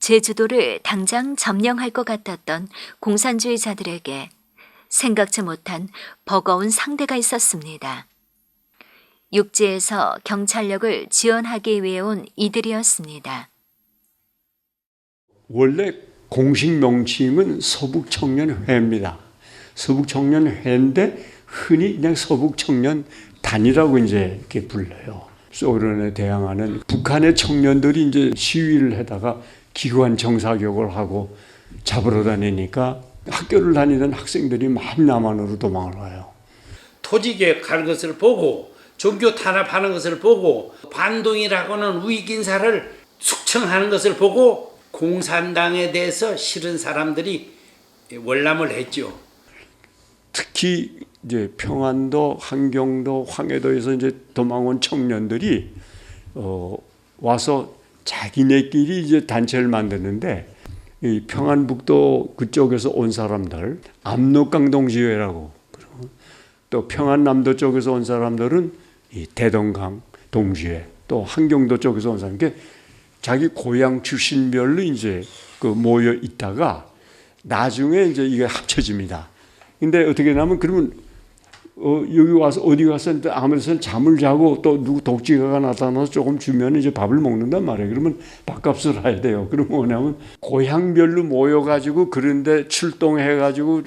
제주도를 당장 점령할 것 같았던 공산주의자들에게 생각지 못한 버거운 상대가 있었습니다. 육지에서 경찰력을 지원하기 위해 온 이들이었습니다. 원래 공식 명칭은 서북청년회입니다. 서북청년회인데 흔히 그냥 서북청년단이라고 이제 이렇게 불러요. 소련에 대항하는 북한의 청년들이 이제 시위를 하다가 기관 정사격을 하고 잡으러 다니니까 학교를 다니던 학생들이 많이 남한으로 도망을 와요. 토지개혁하는 것을 보고 종교 탄압하는 것을 보고 반동이라고는 우익인사를 숙청하는 것을 보고 공산당에 대해서 싫은 사람들이 월남을 했죠. 특히 이제 평안도, 한경도, 황해도에서 이제 도망온 청년들이 와서 자기네끼리 이제 단체를 만드는데 이 평안북도 그쪽에서 온 사람들 압록강동지회라고, 또 평안남도 쪽에서 온 사람들은 이 대동강 동지회, 또 한경도 쪽에서 온 사람, 그러니까 자기 고향 출신별로 이제 그 모여 있다가 나중에 이제 이게 합쳐집니다. 근데 어떻게 하냐면 그러면 여기 와서 어디 가서 아무래도 잠을 자고 또 누구 독지가가 나타나서 조금 주면 이제 밥을 먹는단 말이에요. 그러면 밥값을 해야 돼요. 그러면 뭐냐면 고향별로 모여가지고 그런데 출동해가지고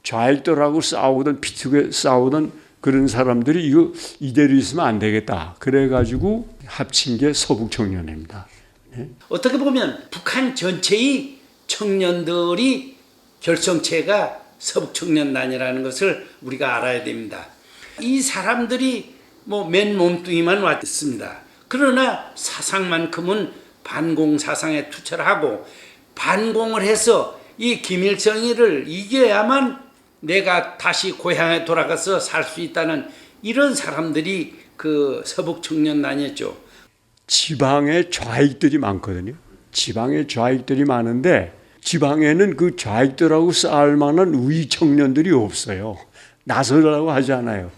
좌익들하고 싸우던 비투게 싸우던 그런 사람들이 이거 이대로 있으면 안 되겠다. 그래가지고 합친 게 서북청년회입니다. 네. 어떻게 보면 북한 전체의 청년들이 결성체가 서북청년단이라는 것을 우리가 알아야 됩니다. 이 사람들이 뭐 맨 몸뚱이만 왔습니다. 그러나 사상만큼은 반공 사상에 투철하고 반공을 해서 이 김일성이를 이겨야만 내가 다시 고향에 돌아가서 살 수 있다는 이런 사람들이 그 서북 청년단이었죠. 지방에 좌익들이 많거든요. 지방에 좌익들이 많은데 지방에는 그 좌익들하고 싸울 만한 우위 청년들이 없어요. 나서라고 하지 않아요.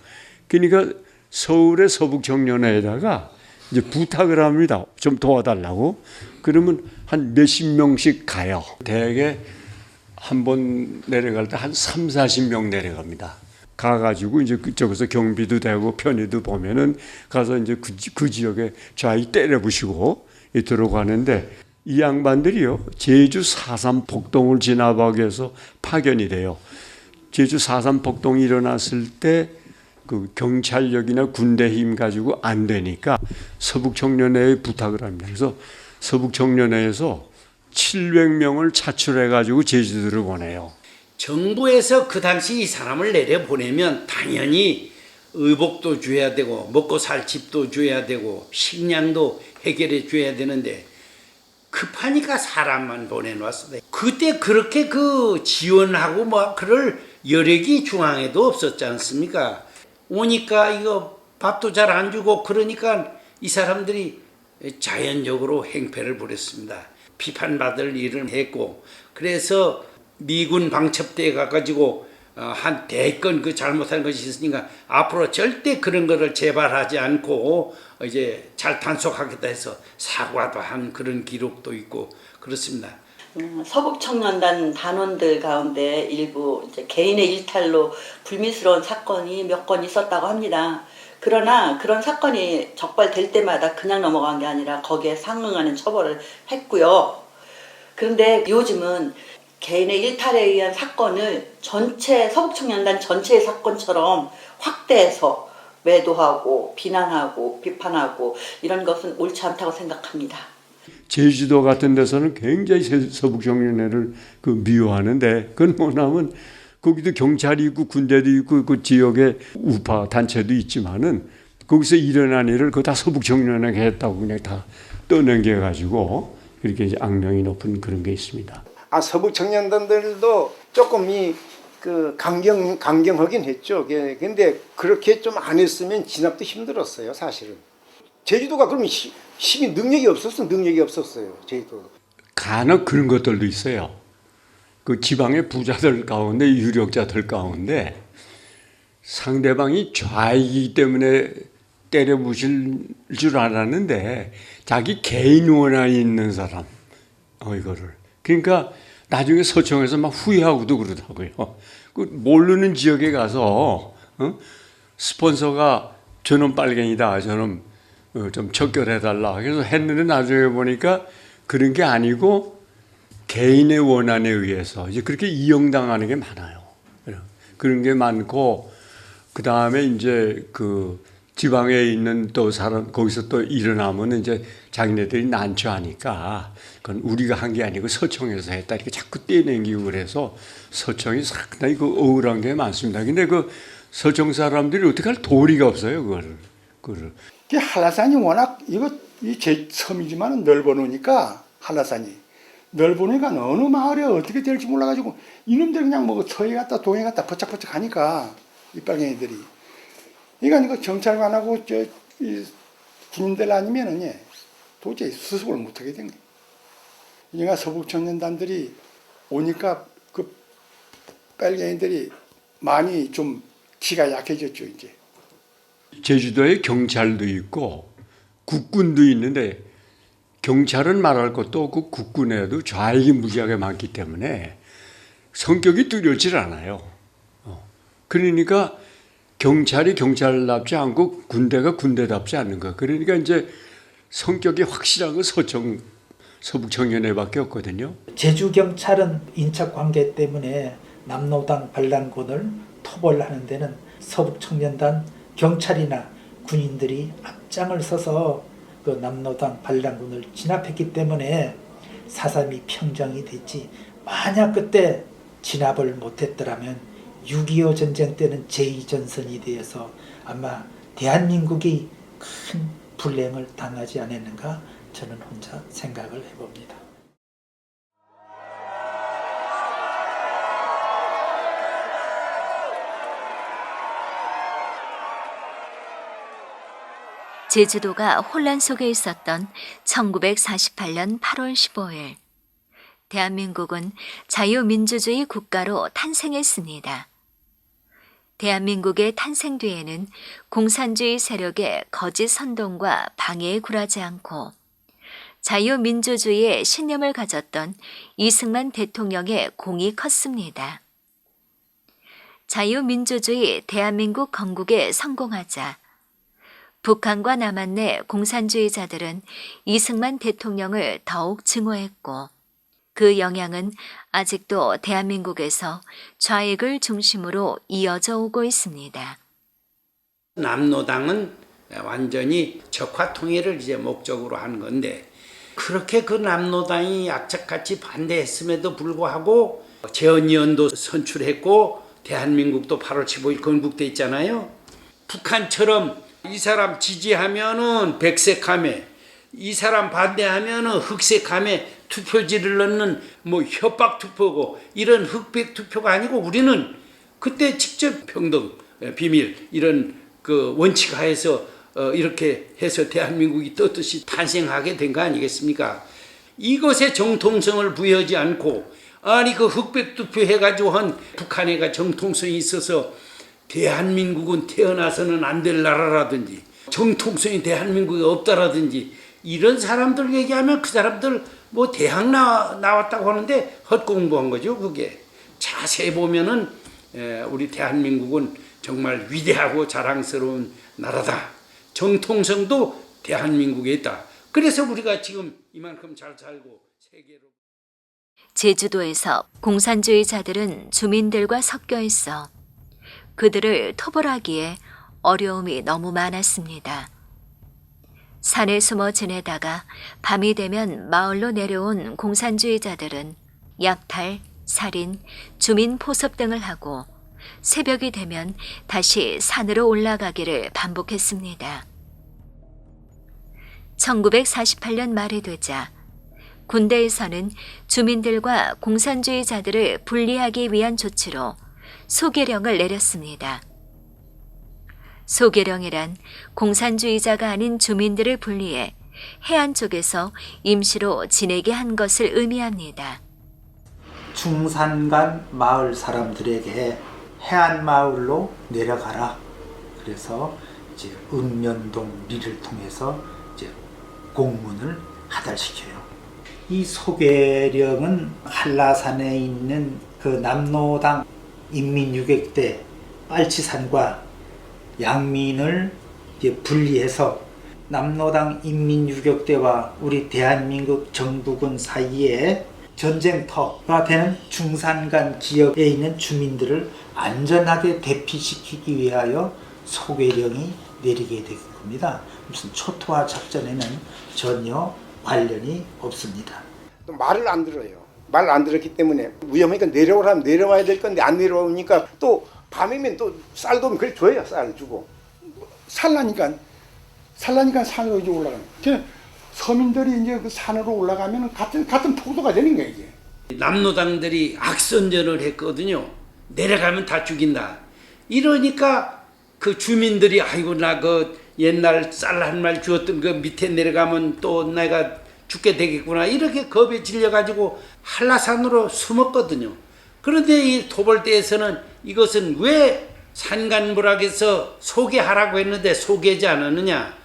그러니까 서울의 서북 청년회에다가 이제 부탁을 합니다. 좀 도와달라고. 그러면 한 몇십 명씩 가요. 대개 한 번 내려갈 때 한 3, 40명 내려갑니다. 가가지고 이제 그쪽에서 경비도 되고 편의도 보면은 가서 이제 그 지역에 좌익 때려부시고 들어가는데 이 양반들이요. 제주 4.3 폭동을 진압하기 위해서 파견이 돼요. 제주 4.3 폭동이 일어났을 때 그 경찰력이나 군대 힘 가지고 안 되니까 서북청년회에 부탁을 합니다. 그래서 서북청년회에서 700명을 차출해 가지고 제주도를 보내요. 정부에서 그 당시 이 사람을 내려보내면 당연히 의복도 줘야 되고 먹고 살 집도 줘야 되고 식량도 해결해 줘야 되는데 급하니까 사람만 보내놨어요. 그때 그렇게 그 지원하고 뭐 그럴 여력이 중앙에도 없었지 않습니까? 오니까 이거 밥도 잘 안 주고 그러니까 이 사람들이 자연적으로 행패를 부렸습니다. 비판받을 일을 했고 그래서 미군 방첩대에 가가지고 한 대건 그 잘못한 것이 있으니까 앞으로 절대 그런 거를 재발하지 않고 이제 잘 단속하겠다 해서 사과도 한 그런 기록도 있고 그렇습니다. 서북청년단 단원들 가운데 일부 이제 개인의 일탈로 불미스러운 사건이 몇 건 있었다고 합니다. 그러나 그런 사건이 적발될 때마다 그냥 넘어간 게 아니라 거기에 상응하는 처벌을 했고요. 그런데 요즘은 개인의 일탈에 의한 사건을 전체 서북청년단 전체의 사건처럼 확대해서 매도하고 비난하고 비판하고 이런 것은 옳지 않다고 생각합니다. 제주도 같은 데서는 굉장히 서북청년회를 그 미워하는데 그건 뭐냐면 거기도 경찰이 있고 군대도 있고 그 지역에 우파 단체도 있지만은 거기서 일어난 일을 그거 다 서북청년회가 했다고 그냥 다 떠넘겨가지고 그렇게 이제 악명이 높은 그런 게 있습니다. 서북 청년단들도 조금 그 강경하긴 했죠. 근데 그렇게 좀 안 했으면 진압도 힘들었어요, 사실은. 제주도가 그러면 힘이 능력이 없었어요, 제주도. 간혹 그런 것들도 있어요. 그 지방의 부자들 가운데 유력자들 가운데 상대방이 좌익이기 때문에 때려부실 줄 알았는데 자기 개인 원한이 있는 사람, 이거를. 그러니까 나중에 서청에서 막 후회하고도 그러더라고요. 그 모르는 지역에 가서 스폰서가 저놈 빨갱이다, 저놈 좀 척결해달라. 그래서 했는데 나중에 보니까 그런 게 아니고 개인의 원한에 의해서 이제 그렇게 이용당하는 게 많아요. 그런 게 많고 그 다음에 이제 그 지방에 있는 또 사람 거기서 또 일어나면 이제 자기네들이 난처하니까 그건 우리가 한 게 아니고 서청에서 했다 이렇게 자꾸 떼내기고 그래서 서청이 상당히 그 억울한 게 많습니다. 근데 그 서청 사람들이 어떻게 할 도리가 없어요, 그거를. 한라산이 워낙 이 제 섬이지만 넓어 놓으니까 한라산이 넓어 놓으니까 어느 마을에 어떻게 될지 몰라가지고 이놈들 그냥 뭐 서해 갔다 동해 갔다 버쩍버쩍 하니까 이 빨갱이들이. 그러니까 이거 경찰관하고 이 군인들 아니면은 도저히 수습을 못하게 된 거예요. 그러니까 서북청년단들이 오니까 그 빨갱이들이 많이 좀 기가 약해졌죠, 이제. 제주도에 경찰도 있고 국군도 있는데 경찰은 말할 것도 없고 국군에도 좌익이 무지하게 많기 때문에 성격이 뚜렷질 않아요. 그러니까 경찰이 경찰답지 않고 군대가 군대답지 않는 거. 그러니까 이제 성격이 확실한 건 서북청년회밖에 없거든요. 제주 경찰은 인척 관계 때문에 남로당 반란군을 토벌하는 데는 서북청년단 경찰이나 군인들이 앞장을 서서 그 남로당 반란군을 진압했기 때문에 4.3이 평정이 됐지. 만약 그때 진압을 못했더라면 6.25 전쟁 때는 제2전선이 되어서 아마 대한민국이 큰 불행을 당하지 않았는가 저는 혼자 생각을 해봅니다. 제주도가 혼란 속에 있었던 1948년 8월 15일, 대한민국은 자유민주주의 국가로 탄생했습니다. 대한민국의 탄생 뒤에는 공산주의 세력의 거짓 선동과 방해에 굴하지 않고 자유민주주의의 신념을 가졌던 이승만 대통령의 공이 컸습니다. 자유민주주의 대한민국 건국에 성공하자 북한과 남한 내 공산주의자들은 이승만 대통령을 더욱 증오했고 그 영향은 아직도 대한민국에서 좌익을 중심으로 이어져 오고 있습니다. 남로당은 완전히 적화 통일을 이제 목적으로 한 건데 그렇게 그 남로당이 악착같이 반대했음에도 불구하고 재헌의원도 선출했고 대한민국도 8월 15일 건국돼 있잖아요. 북한처럼 이 사람 지지하면은 백색함에 이 사람 반대하면은 흑색함에 투표지를 넣는 뭐 협박 투표고 이런 흑백 투표가 아니고 우리는 그때 직접 평등, 비밀 이런 그 원칙 하에서 이렇게 해서 대한민국이 떳떳이 탄생하게 된 거 아니겠습니까? 이것에 정통성을 부여하지 않고 아니 그 흑백 투표 해가지고 한 북한에가 정통성이 있어서 대한민국은 태어나서는 안 될 나라라든지 정통성이 대한민국에 없다라든지 이런 사람들 얘기하면 그 사람들 뭐 대학 나왔다고 하는데 헛공부한 거죠. 그게 자세히 보면은 우리 대한민국은 정말 위대하고 자랑스러운 나라다. 정통성도 대한민국에 있다. 그래서 우리가 지금 이만큼 잘 살고 세계로. 제주도에서 공산주의자들은 주민들과 섞여 있어 그들을 토벌하기에 어려움이 너무 많았습니다. 산에 숨어 지내다가 밤이 되면 마을로 내려온 공산주의자들은 약탈, 살인, 주민 포섭 등을 하고 새벽이 되면 다시 산으로 올라가기를 반복했습니다. 1948년 말이 되자 군대에서는 주민들과 공산주의자들을 분리하기 위한 조치로 소계령을 내렸습니다. 소계령이란 공산주의자가 아닌 주민들을 분리해 해안 쪽에서 임시로 지내게 한 것을 의미합니다. 중산간 마을 사람들에게 해안 마을로 내려가라. 그래서 이제 읍면동 리를 통해서 이제 공문을 하달시켜요. 이 소계령은 한라산에 있는 그 남로당 인민유격대 빨치산과 양민을 이제 분리해서 남로당 인민유격대와 우리 대한민국 정부군 사이에 전쟁터가 되는 중산간 지역에 있는 주민들을 안전하게 대피시키기 위하여 소계령이 내리게 된 겁니다. 무슨 초토화 작전에는 전혀 관련이 없습니다. 또 말을 안 들어요. 말을 안 들었기 때문에 위험하니까 내려오라면 내려와야 될 건데 안 내려오니까 또 밤이면 또 쌀도 그래 줘요. 쌀 주고. 산라니까 산으로 이제 올라가는. 서민들이 이제 그 산으로 올라가면 같은 폭도가 되는 거예요, 이게. 남로당들이 악선전을 했거든요. 내려가면 다 죽인다. 이러니까 그 주민들이 아이고 나 그 옛날 쌀 한 말 주었던 그 밑에 내려가면 또 내가 죽게 되겠구나 이렇게 겁에 질려가지고 한라산으로 숨었거든요. 그런데 이 토벌대에서는 이것은 왜 산간부락에서 소개하라고 했는데 소개하지 않았느냐.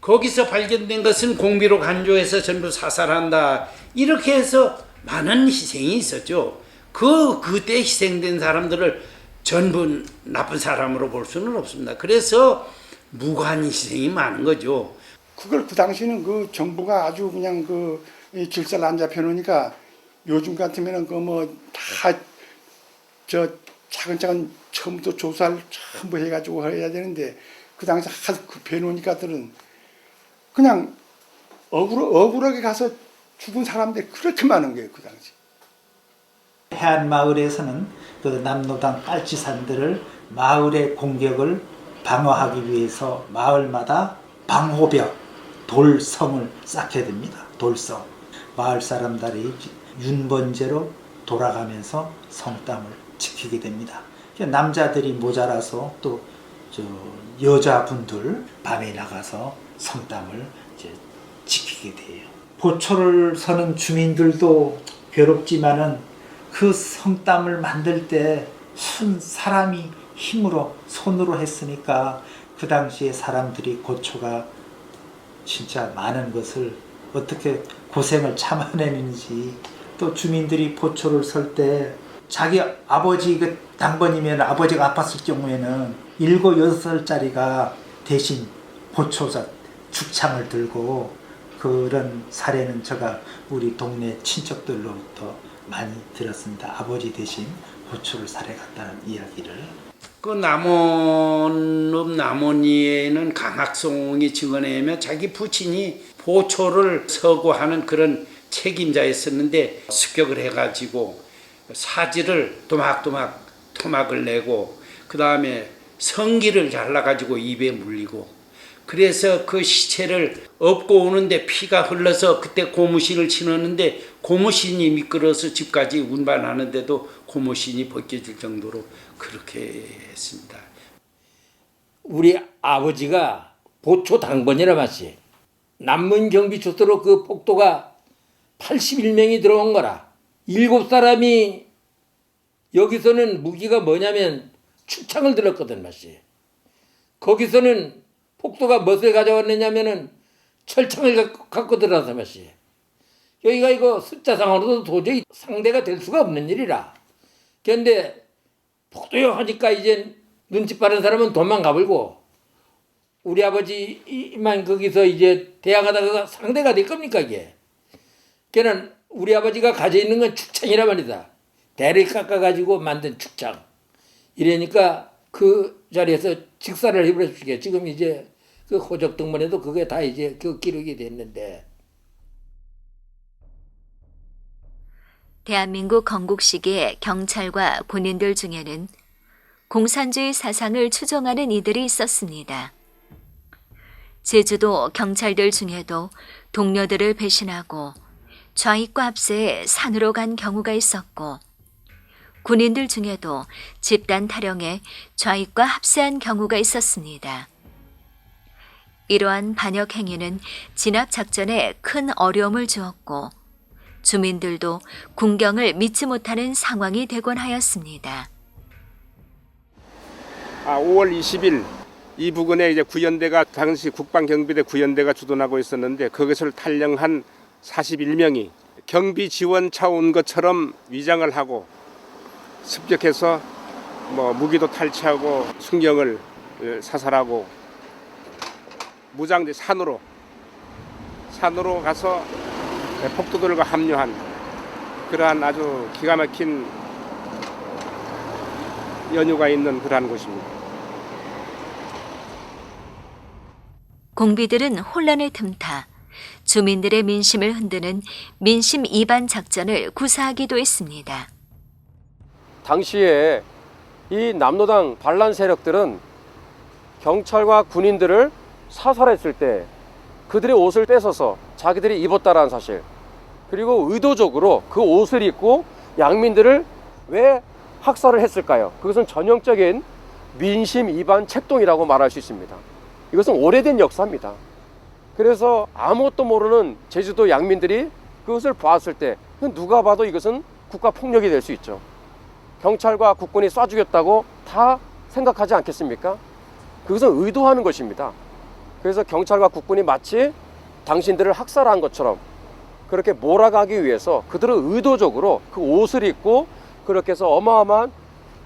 거기서 발견된 것은 공비로 간주해서 전부 사살한다. 이렇게 해서 많은 희생이 있었죠. 그때 희생된 사람들을 전부 나쁜 사람으로 볼 수는 없습니다. 그래서 무관 희생이 많은 거죠. 그걸 그 당시는 그 정부가 아주 그냥 그 질살 안 잡혀놓으니까 요즘 같으면은 그 뭐 다 저 차근차근 처음부터 조사를 전부 해가지고 해야 되는데 그 당시 하도 급해놓으니까들은 그냥 억울하게 가서 죽은 사람들이 그렇게 많은 거예요, 그 당시. 해안 마을에서는 그 남로당 빨치산들을 마을의 공격을 방어하기 위해서 마을마다 방호벽 돌성을 쌓게 됩니다. 돌성. 마을 사람들이 윤번제로 돌아가면서 성담을 지키게 됩니다. 남자들이 모자라서 또 여자분들 밤에 나가서 성담을 이제 지키게 돼요. 보초를 서는 주민들도 괴롭지만은 그 성담을 만들 때 사람이 힘으로 손으로 했으니까 그 당시에 사람들이 고초가 진짜 많은 것을 어떻게 고생을 참아내는지, 또 주민들이 보초를 설 때 자기 아버지 그 당번이면 아버지가 아팠을 경우에는 7, 6살짜리가 대신 보초자 죽창을 들고, 그런 사례는 제가 우리 동네 친척들로부터 많이 들었습니다. 아버지 대신 보초를 사례 갔다는 이야기를. 그 남원리에는 강학송이 증언하면 자기 부친이 보초를 서고하는 그런 책임자였었는데 습격을 해가지고 사지를 도막도막 토막을 내고 그 다음에 성기를 잘라가지고 입에 물리고, 그래서 그 시체를 업고 오는데 피가 흘러서 그때 고무신을 신었는데 고무신이 미끄러서 집까지 운반하는데도 고무신이 벗겨질 정도로 그렇게 했습니다. 우리 아버지가 보초 당번이라 마시. 남문 경비초소로 그 폭도가 81명이 들어온 거라. 7사람이 여기서는 무기가 뭐냐면 축창을 들었거든 마시. 거기서는 폭도가 무엇을 가져왔느냐면은 철창을 갖고 들어와서 마시. 여기가 이거 숫자상으로도 도저히 상대가 될 수가 없는 일이라. 그런데 폭도요 하니까 이제 눈치 빠른 사람은 도망가 버리고, 우리 아버지만 거기서 이제 대항하다가 상대가 될 겁니까 이게. 걔는 우리 아버지가 가지고 있는 건 축창이라 말이다. 대를 깎아가지고 만든 축창. 이러니까 그 자리에서 직사를 해버렸으니까 지금 이제 그 호적 등본에도 그게 다 이제 그 기록이 됐는데. 대한민국 건국 시기에 경찰과 군인들 중에는 공산주의 사상을 추종하는 이들이 있었습니다. 제주도 경찰들 중에도 동료들을 배신하고 좌익과 합세해 산으로 간 경우가 있었고, 군인들 중에도 집단 탈영에 좌익과 합세한 경우가 있었습니다. 이러한 반역 행위는 진압 작전에 큰 어려움을 주었고, 주민들도 군경을 믿지 못하는 상황이 되곤 하였습니다. 5월 20일 이 부근에 이제 구연대가 당시 국방경비대 구연대가 주둔하고 있었는데 그것을 탈영한 41명이 경비 지원차 온 것처럼 위장을 하고 습격해서 무기도 탈취하고 순경을 사살하고 무장대 산으로 가서 폭도들과 합류한 그러한 아주 기가 막힌 연유가 있는 그러한 곳입니다. 공비들은 혼란을 틈타 주민들의 민심을 흔드는 민심 이반 작전을 구사하기도 했습니다. 당시에 이 남로당 반란 세력들은 경찰과 군인들을 사살했을 때 그들의 옷을 뺏어서 자기들이 입었다라는 사실, 그리고 의도적으로 그 옷을 입고 양민들을 왜 학살을 했을까요? 그것은 전형적인 민심 이반 책동이라고 말할 수 있습니다. 이것은 오래된 역사입니다. 그래서 아무것도 모르는 제주도 양민들이 그것을 봤을 때 누가 봐도 이것은 국가폭력이 될 수 있죠. 경찰과 국군이 쏴 죽였다고 다 생각하지 않겠습니까? 그것은 의도하는 것입니다. 그래서 경찰과 국군이 마치 당신들을 학살한 것처럼 그렇게 몰아가기 위해서 그들은 의도적으로 그 옷을 입고 그렇게 해서 어마어마한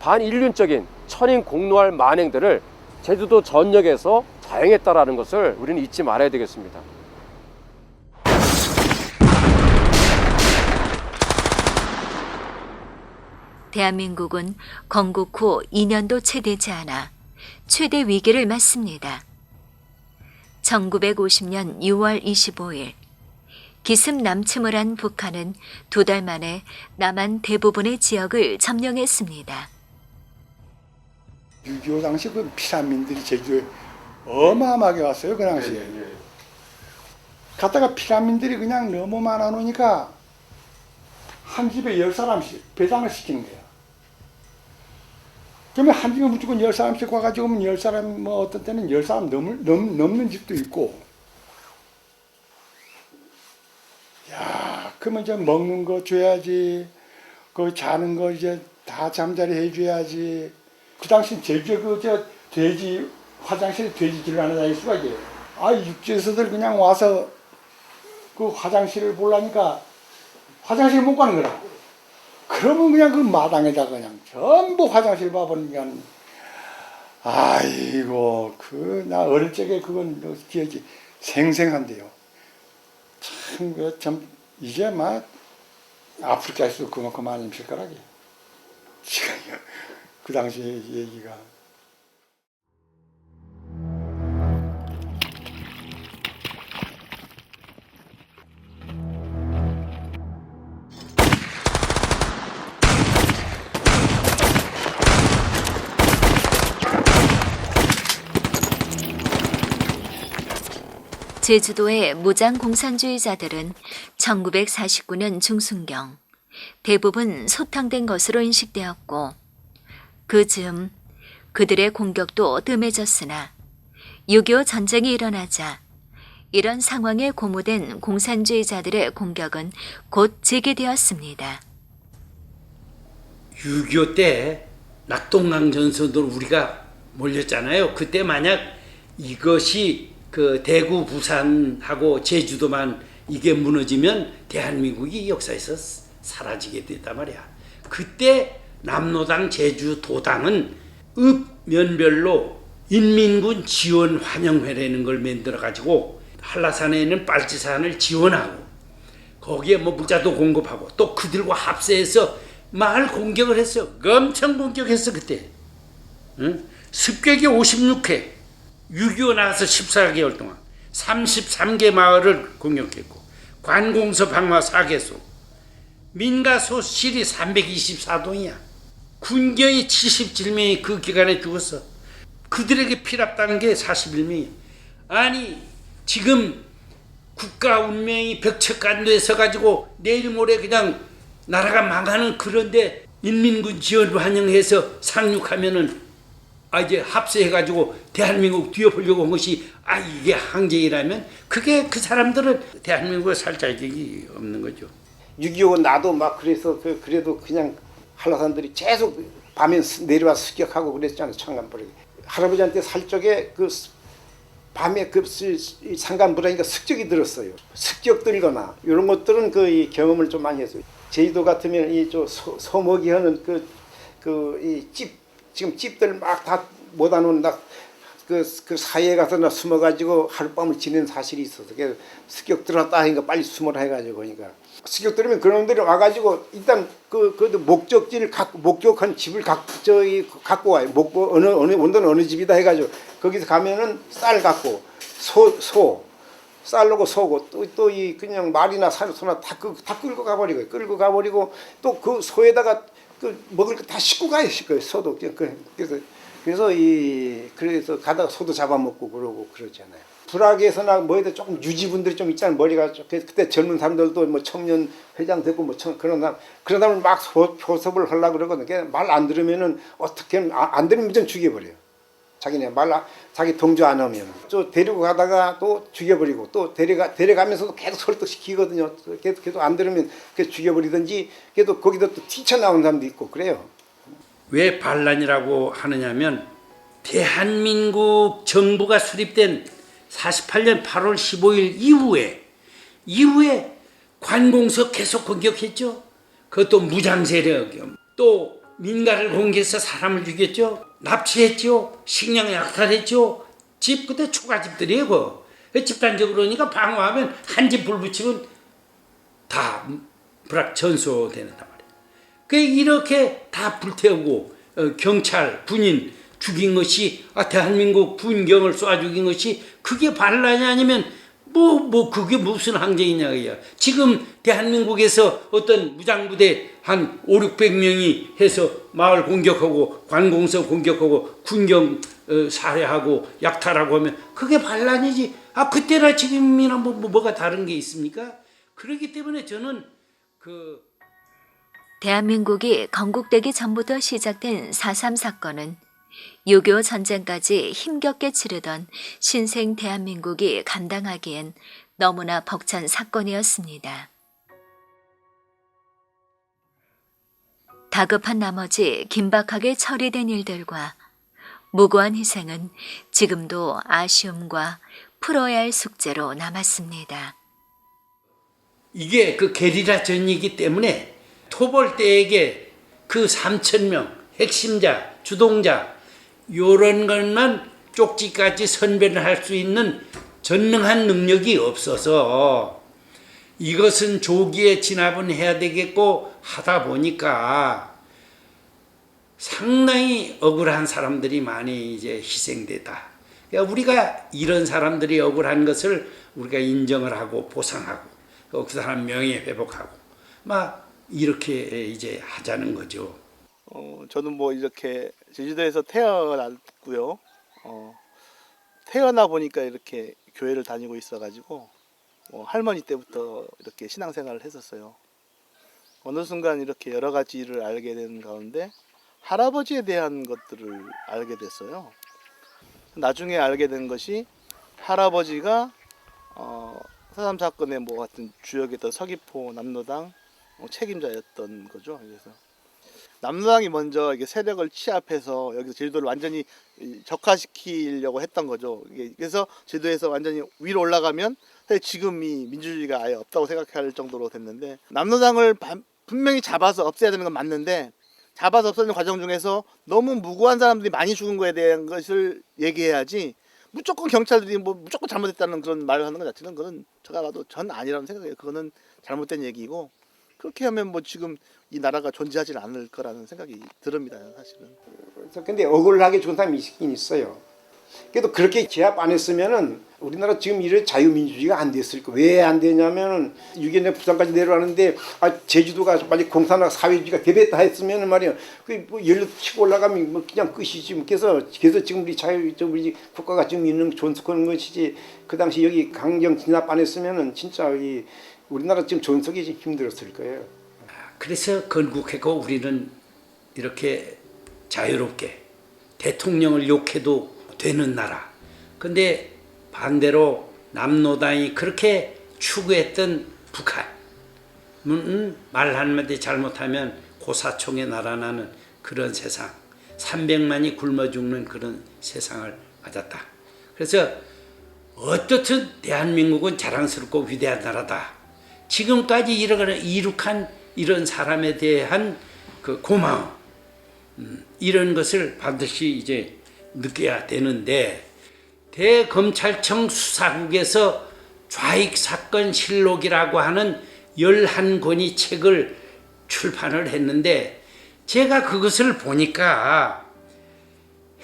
반인륜적인 천인 공노할 만행들을 제주도 전역에서 자행했다라는 것을 우리는 잊지 말아야 되겠습니다. 대한민국은 건국 후 2년도 채 되지 않아 최대 위기를 맞습니다. 1950년 6월 25일 기습 남침을 한 북한은 2달 만에 남한 대부분의 지역을 점령했습니다. 6.25 당시 그 피난민들이 제주도에 어마어마하게 왔어요. 그 당시에. 갔다가 피난민들이 그냥 너무 많아 놓으니까 한 집에 10사람씩 배당을 시키는 거야. 그러면 한 집에 무조건 10사람씩 와가지고 오면 10사람, 뭐 어떤 때는 10사람 넘는 집도 있고. 야, 그러면 이제 먹는 거 줘야지. 그 자는 거 이제 다 잠자리 해줘야지. 그 당시 제주에 돼지, 화장실에 돼지 들어가는 자리 수박이에요. 아, 육지에서들 그냥 와서 그 화장실을 보려니까 화장실 못 가는 거라. 그러면 그냥 그 마당에다가 그냥 전부 화장실 봐보니까, 아이고, 나 어릴 적에 그건 기억이 생생한데요. 참, 이제 막 아프리카에서도 그만큼 많이 필가락이. 그 당시 얘기가. 제주도의 무장공산주의자들은 1949년 중순경 대부분 소탕된 것으로 인식되었고 그 즈음 그들의 공격도 뜸해졌으나 6.25 전쟁이 일어나자 이런 상황에 고무된 공산주의자들의 공격은 곧 재개되었습니다. 6.25 때 낙동강 전선으로 우리가 몰렸잖아요. 그때 만약 이것이 그 대구, 부산하고 제주도만 이게 무너지면 대한민국이 역사에서 사라지게 됐단 말이야. 그때 남로당, 제주도당은 읍면별로 인민군 지원 환영회라는 걸 만들어 가지고 한라산에 있는 빨치산을 지원하고 거기에 뭐 물자도 공급하고 또 그들과 합세해서 마을 공격을 했어요. 엄청 공격했어 그때. 응? 습격이 56회. 6.25 나와서 14개월 동안 33개 마을을 공격했고 관공서 방화 4개소 민가소 실이 324동이야. 군경이 77명이 그 기간에 죽었어. 그들에게 피랍다는 게 41명이야. 아니 지금 국가 운명이 벽체간도에 서가지고 내일 모레 그냥 나라가 망하는 그런데 인민군 지원 환영해서 상륙하면은 이제 합세해가지고 대한민국 뒤엎으려고 한 것이 이게 항쟁이라면 그게 그 사람들은 대한민국에 살 자격이 없는 거죠. 6.25 나도 막 그래서 그래도 그냥 한라산들이 계속 밤에 내려와서 습격하고 그랬잖아요. 창간부라기. 할아버지한테 살 적에 그 밤에 그 상간부라기가 습격이 들었어요. 습격 들거나 이런 것들은 그 경험을 좀 많이 했어요. 제주도 같으면 이 소먹이 하는 이 지금 집들 막 다 못하는 그 사이에 가서 나 숨어가지고 하룻밤을 지낸 사실이 있어서 그래서 습격 들었다 하니까 빨리 숨어라 해가지고 그러니까 습격 들으면 그런 놈들이 와가지고 일단 그 목적지를 목격한 집을 갖고 와요. 어느 집이다 해가지고 거기서 가면은 쌀 갖고 쌀로고 소고 또 이 그냥 말이나 소나 다 끌고 가버리고 또 그 소에다가 먹을 거 다 싣고 가요. 소도 그래서 가다가 소도 잡아먹고 그러고 그러잖아요. 불악에서나 뭐에도 조금 유지분들이 좀 있잖아요. 머리가 그때 젊은 사람들도 뭐 청년 회장 되고 뭐 그런 사람을 막 교섭을 하려고 그러거든요. 말 안 들으면은 어떻게 안 들으면 무조건 죽여버려요. 자기네 자기 동조 안 하면 또 데리고 가다가 또 죽여버리고 또 데려가면서도 계속 설득시키거든요. 계속 안 들으면 계속 죽여버리든지 그래도 거기다 또 튀쳐나온 사람도 있고 그래요. 왜 반란이라고 하느냐면 대한민국 정부가 수립된 48년 8월 15일 이후에 관공서 계속 공격했죠. 그것도 무장 세력 또 민가를 공격해서 사람을 죽였죠. 납치했죠. 식량 약탈했죠. 집 그때 초가집들이에요. 집단적으로 그러니까 방어하면 한 집 불 붙이면 다 불악 전소되는단 말이에요. 그 이렇게 다 불태우고 경찰 군인 죽인 것이 대한민국 군경을 쏴 죽인 것이 그게 반란이 아니면 뭐 그게 무슨 항쟁이냐 그야. 지금 대한민국에서 어떤 무장부대 한 500~600명이 해서 마을 공격하고 관공서 공격하고 군경 살해하고 약탈하고 하면 그게 반란이지. 아 그때나 지금이나 뭐가 다른 게 있습니까? 그렇기 때문에 저는 대한민국이 건국되기 전부터 시작된 4.3 사건은 6.25 전쟁까지 힘겹게 치르던 신생 대한민국이 감당하기엔 너무나 벅찬 사건이었습니다. 다급한 나머지 긴박하게 처리된 일들과 무고한 희생은 지금도 아쉬움과 풀어야 할 숙제로 남았습니다. 이게 그 게리라 전이기 때문에 토벌대에게 그 3,000명 핵심자, 주동자 요런 것만 쪽지까지 선별을 할 수 있는 전능한 능력이 없어서 이것은 조기에 진압은 해야 되겠고 하다 보니까 상당히 억울한 사람들이 많이 이제 희생되다. 그러니까 우리가 이런 사람들이 억울한 것을 우리가 인정을 하고 보상하고 그 사람 명예 회복하고 막 이렇게 이제 하자는 거죠. 저는 뭐 이렇게 제주도에서 태어났고요. 태어나 보니까 이렇게 교회를 다니고 있어가지고 할머니 때부터 이렇게 신앙생활을 했었어요. 어느 순간 이렇게 여러 가지를 알게 된 가운데 할아버지에 대한 것들을 알게 됐어요. 나중에 알게 된 것이 할아버지가 4.3 사건의 뭐 같은 주역이었던 서귀포 남로당 책임자였던 거죠. 그래서 남로당이 먼저 이게 세력을 취합해서 여기서 제주도를 완전히 적화시키려고 했던 거죠. 그래서 제주도에서 완전히 위로 올라가면 지금 이 민주주의가 아예 없다고 생각할 정도로 됐는데 남로당을 분명히 잡아서 없애야 되는 건 맞는데 잡아서 없애는 과정 중에서 너무 무고한 사람들이 많이 죽은 거에 대한 것을 얘기해야지 무조건 경찰들이 뭐 무조건 잘못했다는 그런 말을 하는 것 자체는 그건 제가 봐도 전 아니라는 생각이에요. 그거는 잘못된 얘기고 그렇게 하면 뭐 지금 이 나라가 존재하지 않을 거라는 생각이 듭니다. 사실은. 근데 억울하게 죽은 사람이 있긴 있어요. 그래도 그렇게 제압 안 했으면은 우리나라 지금 이런 자유민주주의가 안 됐을 거예요. 왜 안 되냐면은 6.25 부산까지 내려가는데 제주도가 빨리 공산화 사회주의가 되겠다 했으면은 말이야. 그뭐 연료 치고 올라가면 뭐 그냥 끝이지. 그래서 지금 우리 우리 국가가 지금 있는 존속하는 것이지. 그 당시 여기 강경 진압 안 했으면은 진짜 이 우리나라 지금 존속이 힘들었을 거예요. 그래서 건국했고 우리는 이렇게 자유롭게 대통령을 욕해도 되는 나라. 근데 반대로 남로당이 그렇게 추구했던 북한은 말 한마디 잘못하면 고사총에 날아나는 그런 세상, 300만이 굶어 죽는 그런 세상을 맞았다. 그래서 어떻든 대한민국은 자랑스럽고 위대한 나라다. 지금까지 이룩한 이런 사람에 대한 그 고마움, 이런 것을 반드시 이제 느껴야 되는데 대검찰청 수사국에서 좌익사건 실록이라고 하는 11권의 책을 출판을 했는데 제가 그것을 보니까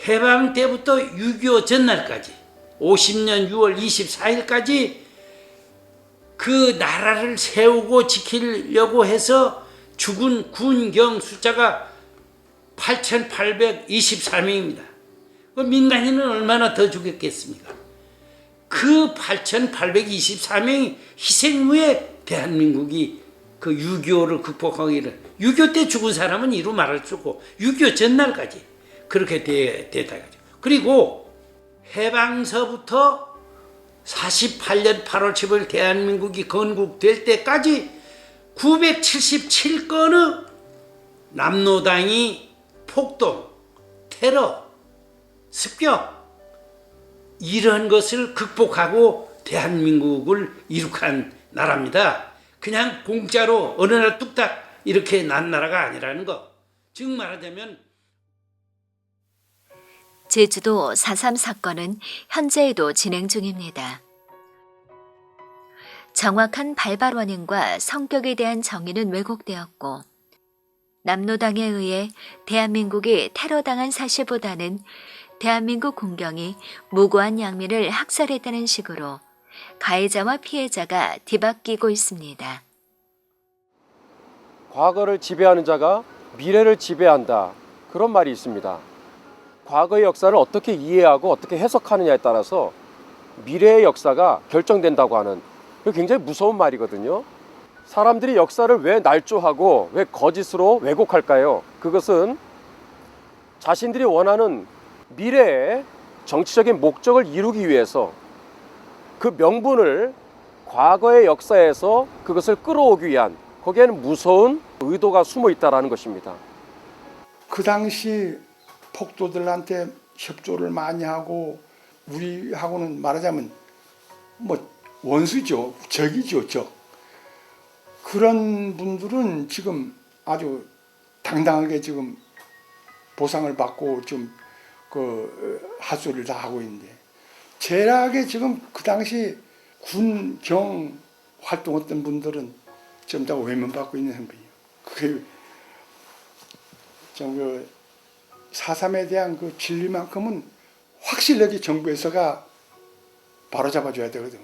해방 때부터 6.25 전날까지 50년 6월 24일까지 그 나라를 세우고 지키려고 해서 죽은 군경 숫자가 8,823명입니다. 민간인은 얼마나 더 죽였겠습니까? 그 8,824명이 희생 후에 대한민국이 그 6.25를 극복하기를 6.25 때 죽은 사람은 이루 말할 수 없고 6.25 전날까지 그렇게 됐다. 그리고 해방서부터 48년 8월 15일 대한민국이 건국될 때까지 977건의 남로당이 폭동, 테러, 습격 이런 것을 극복하고 대한민국을 이룩한 나라입니다. 그냥 공짜로 어느 날 뚝딱 이렇게 난 나라가 아니라는 거. 즉 말하자면 제주도 4.3 사건은 현재에도 진행 중입니다. 정확한 발발 원인과 성격에 대한 정의는 왜곡되었고 남로당에 의해 대한민국이 테러당한 사실보다는 대한민국 군경이 무고한 양민을 학살했다는 식으로 가해자와 피해자가 뒤바뀌고 있습니다. 과거를 지배하는 자가 미래를 지배한다. 그런 말이 있습니다. 과거의 역사를 어떻게 이해하고 어떻게 해석하느냐에 따라서 미래의 역사가 결정된다고 하는, 굉장히 무서운 말이거든요. 사람들이 역사를 왜 날조하고 왜 거짓으로 왜곡할까요? 그것은 자신들이 원하는 미래의 정치적인 목적을 이루기 위해서 그 명분을 과거의 역사에서 그것을 끌어오기 위한, 거기에는 무서운 의도가 숨어 있다는 것입니다. 그 당시 폭도들한테 협조를 많이 하고, 우리하고는 말하자면 뭐 원수죠, 적이죠, 적. 그런 분들은 지금 아주 당당하게 지금 보상을 받고 좀 그 핫소리를 다 하고 있는데, 제락에 지금 그 당시 군, 경 활동했던 분들은 좀 다 외면받고 있는 형편이에요. 그게 좀 그 4.3에 대한 그 진리만큼은 확실하게 정부에서가 바로 잡아줘야 되거든요.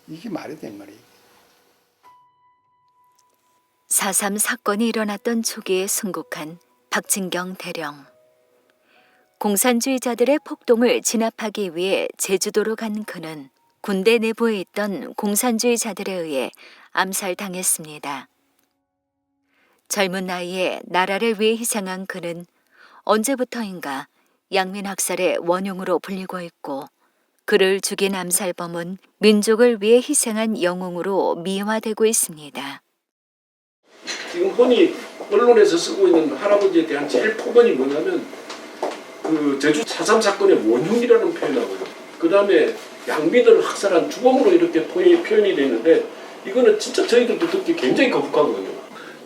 이게 말이 된 말이에요. 4.3 사건이 일어났던 초기에 순국한 박진경 대령. 공산주의자들의 폭동을 진압하기 위해 제주도로 간 그는 군대 내부에 있던 공산주의자들에 의해 암살당했습니다. 젊은 나이에 나라를 위해 희생한 그는 언제부터인가 양민학살의 원흉으로 불리고 있고, 그를 죽인 암살범은 민족을 위해 희생한 영웅으로 미화되고 있습니다. 지금 흔히 언론에서 쓰고 있는 할아버지에 대한 제일 폭언이 뭐냐면 그 제주 4.3 사건의 원흉이라는 표현하고요. 그 다음에 양민을 학살한 주범으로 이렇게 표현이 되는데, 이거는 진짜 저희들도 듣기 굉장히 거북하거든요.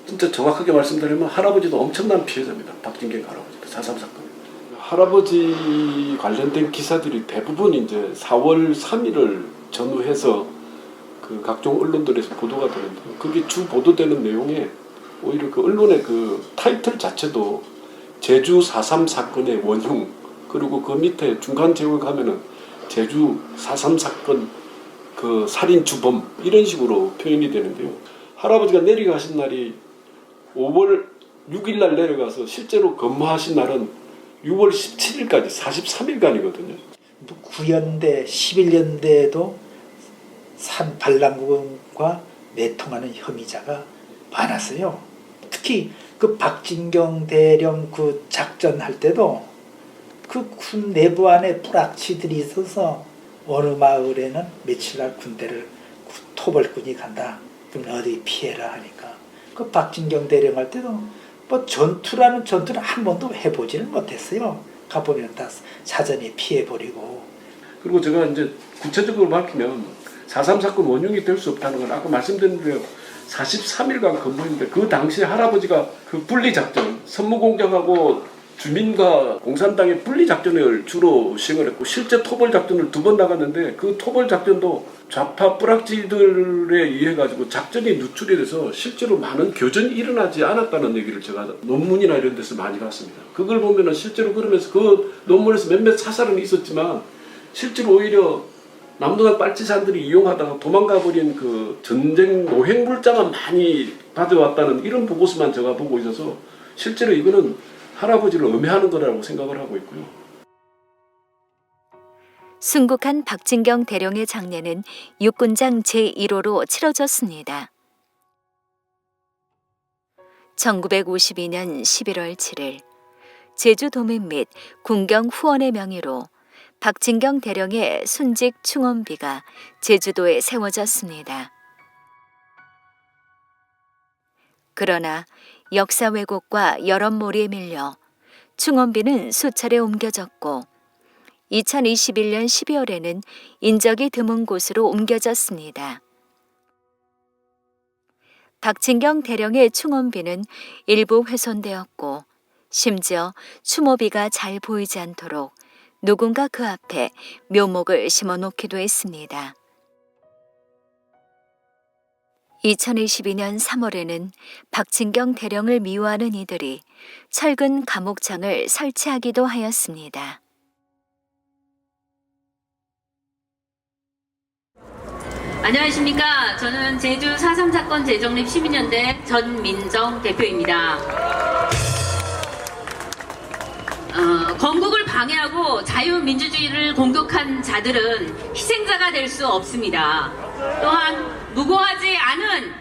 진짜 정확하게 말씀드리면 할아버지도 엄청난 피해자입니다. 박진경 할아버지도 4.3 사건. 할아버지 관련된 기사들이 대부분 이제 4월 3일을 전후해서 그 각종 언론들에서 보도가 되는데, 그게 주 보도되는 내용에 오히려 그 언론의 그 타이틀 자체도 제주 4.3 사건의 원흉, 그리고 그 밑에 중간 제목에 가면은 제주 4.3 사건 그 살인 주범, 이런 식으로 표현이 되는데요. 할아버지가 내려가신 날이 5월 6일 날 내려가서 실제로 근무하신 날은 6월 17일까지 43일간이거든요. 9연대, 11연대에도 산 반란군과 내통하는 혐의자가 많았어요. 특히 그 박진경 대령 그 작전할 때도 그 군 내부 안에 불악취들이 있어서 어느 마을에는 며칠날 군대를 토벌군이 간다. 그럼 어디 피해라 하니까 그 박진경 대령 할 때도 뭐 전투라는 전투를 한 번도 해보지는 못했어요. 가보면 다 사전에 피해버리고. 그리고 제가 이제 구체적으로 밝히면 4.3 사건 원흉이 될 수 없다는 건 아까 말씀드린 대로 43일간 근무했는데, 그 당시에 할아버지가 그 분리작전, 선무공작하고 주민과 공산당의 분리작전을 주로 시행을 했고, 실제 토벌작전을 2번 나갔는데, 그 토벌작전도 좌파 뿌락지들에 의해 가지고 작전이 누출이 돼서 실제로 많은 교전이 일어나지 않았다는 얘기를 제가 논문이나 이런 데서 많이 봤습니다. 그걸 보면은 실제로 그러면서 그 논문에서 몇몇 사살은 있었지만, 실제로 오히려 남노당 빨치산들이 이용하다가 도망가버린 그 전쟁 노획물자만 많이 받아왔다는 이런 보고서만 제가 보고 있어서, 실제로 이거는 할아버지를 음해하는 거라고 생각을 하고 있고요. 순국한 박진경 대령의 장례는 육군장 제1호로 치러졌습니다. 1952년 11월 7일 제주 도민 및 군경 후원의 명의로 박진경 대령의 순직 충원비가 제주도에 세워졌습니다. 그러나 역사 왜곡과 여론몰이에 밀려 충원비는 수차례 옮겨졌고 2021년 12월에는 인적이 드문 곳으로 옮겨졌습니다. 박진경 대령의 충원비는 일부 훼손되었고 심지어 추모비가 잘 보이지 않도록 누군가 그 앞에 묘목을 심어놓기도 했습니다. 2022년 3월에는 박진경 대령을 미워하는 이들이 철근 감옥장을 설치하기도 하였습니다. 안녕하십니까. 저는 제주 4.3 사건 재정립 12년대 전민정 대표입니다. 건국을 방해하고 자유민주주의를 공격한 자들은 희생자가 될 수 없습니다. 또한 무고하지 않은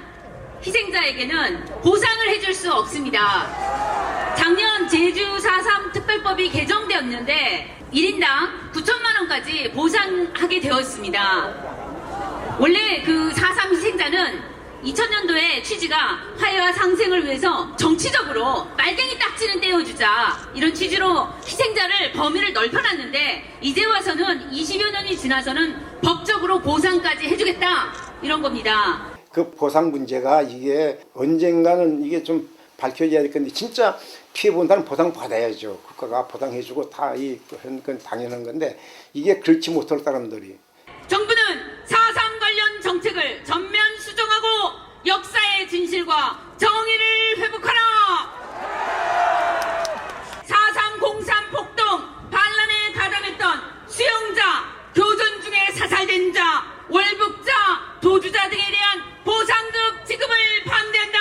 희생자에게는 보상을 해줄 수 없습니다. 작년 제주 4.3 특별법이 개정되었는데 1인당 9천만 원까지 보상하게 되었습니다. 원래 그 4.3 희생자는 2000년도에 취지가 화해와 상생을 위해서 정치적으로 빨갱이 딱지는 떼어주자 이런 취지로 희생자를 범위를 넓혀놨는데 이제 와서는 20여 년이 지나서는 법적으로 보상까지 해주겠다 이런 겁니다. 그 보상 문제가 이게 언젠가는 이게 좀 밝혀져야 될 건데 진짜 피해 본다는 보상 받아야죠. 국가가 보상해주고 다 그런 건 당연한 건데 이게 그렇지 못할 사람들이. 정부는 4.3 관련 정책을 전면 수정하고 역사의 진실과 정의를 회복하라. 4.3 공산 폭동 반란에 가담했던 수용자, 교전 중에 사살된 자, 월북자, 도주자 등에 대한 보상급 지급을 반대한다.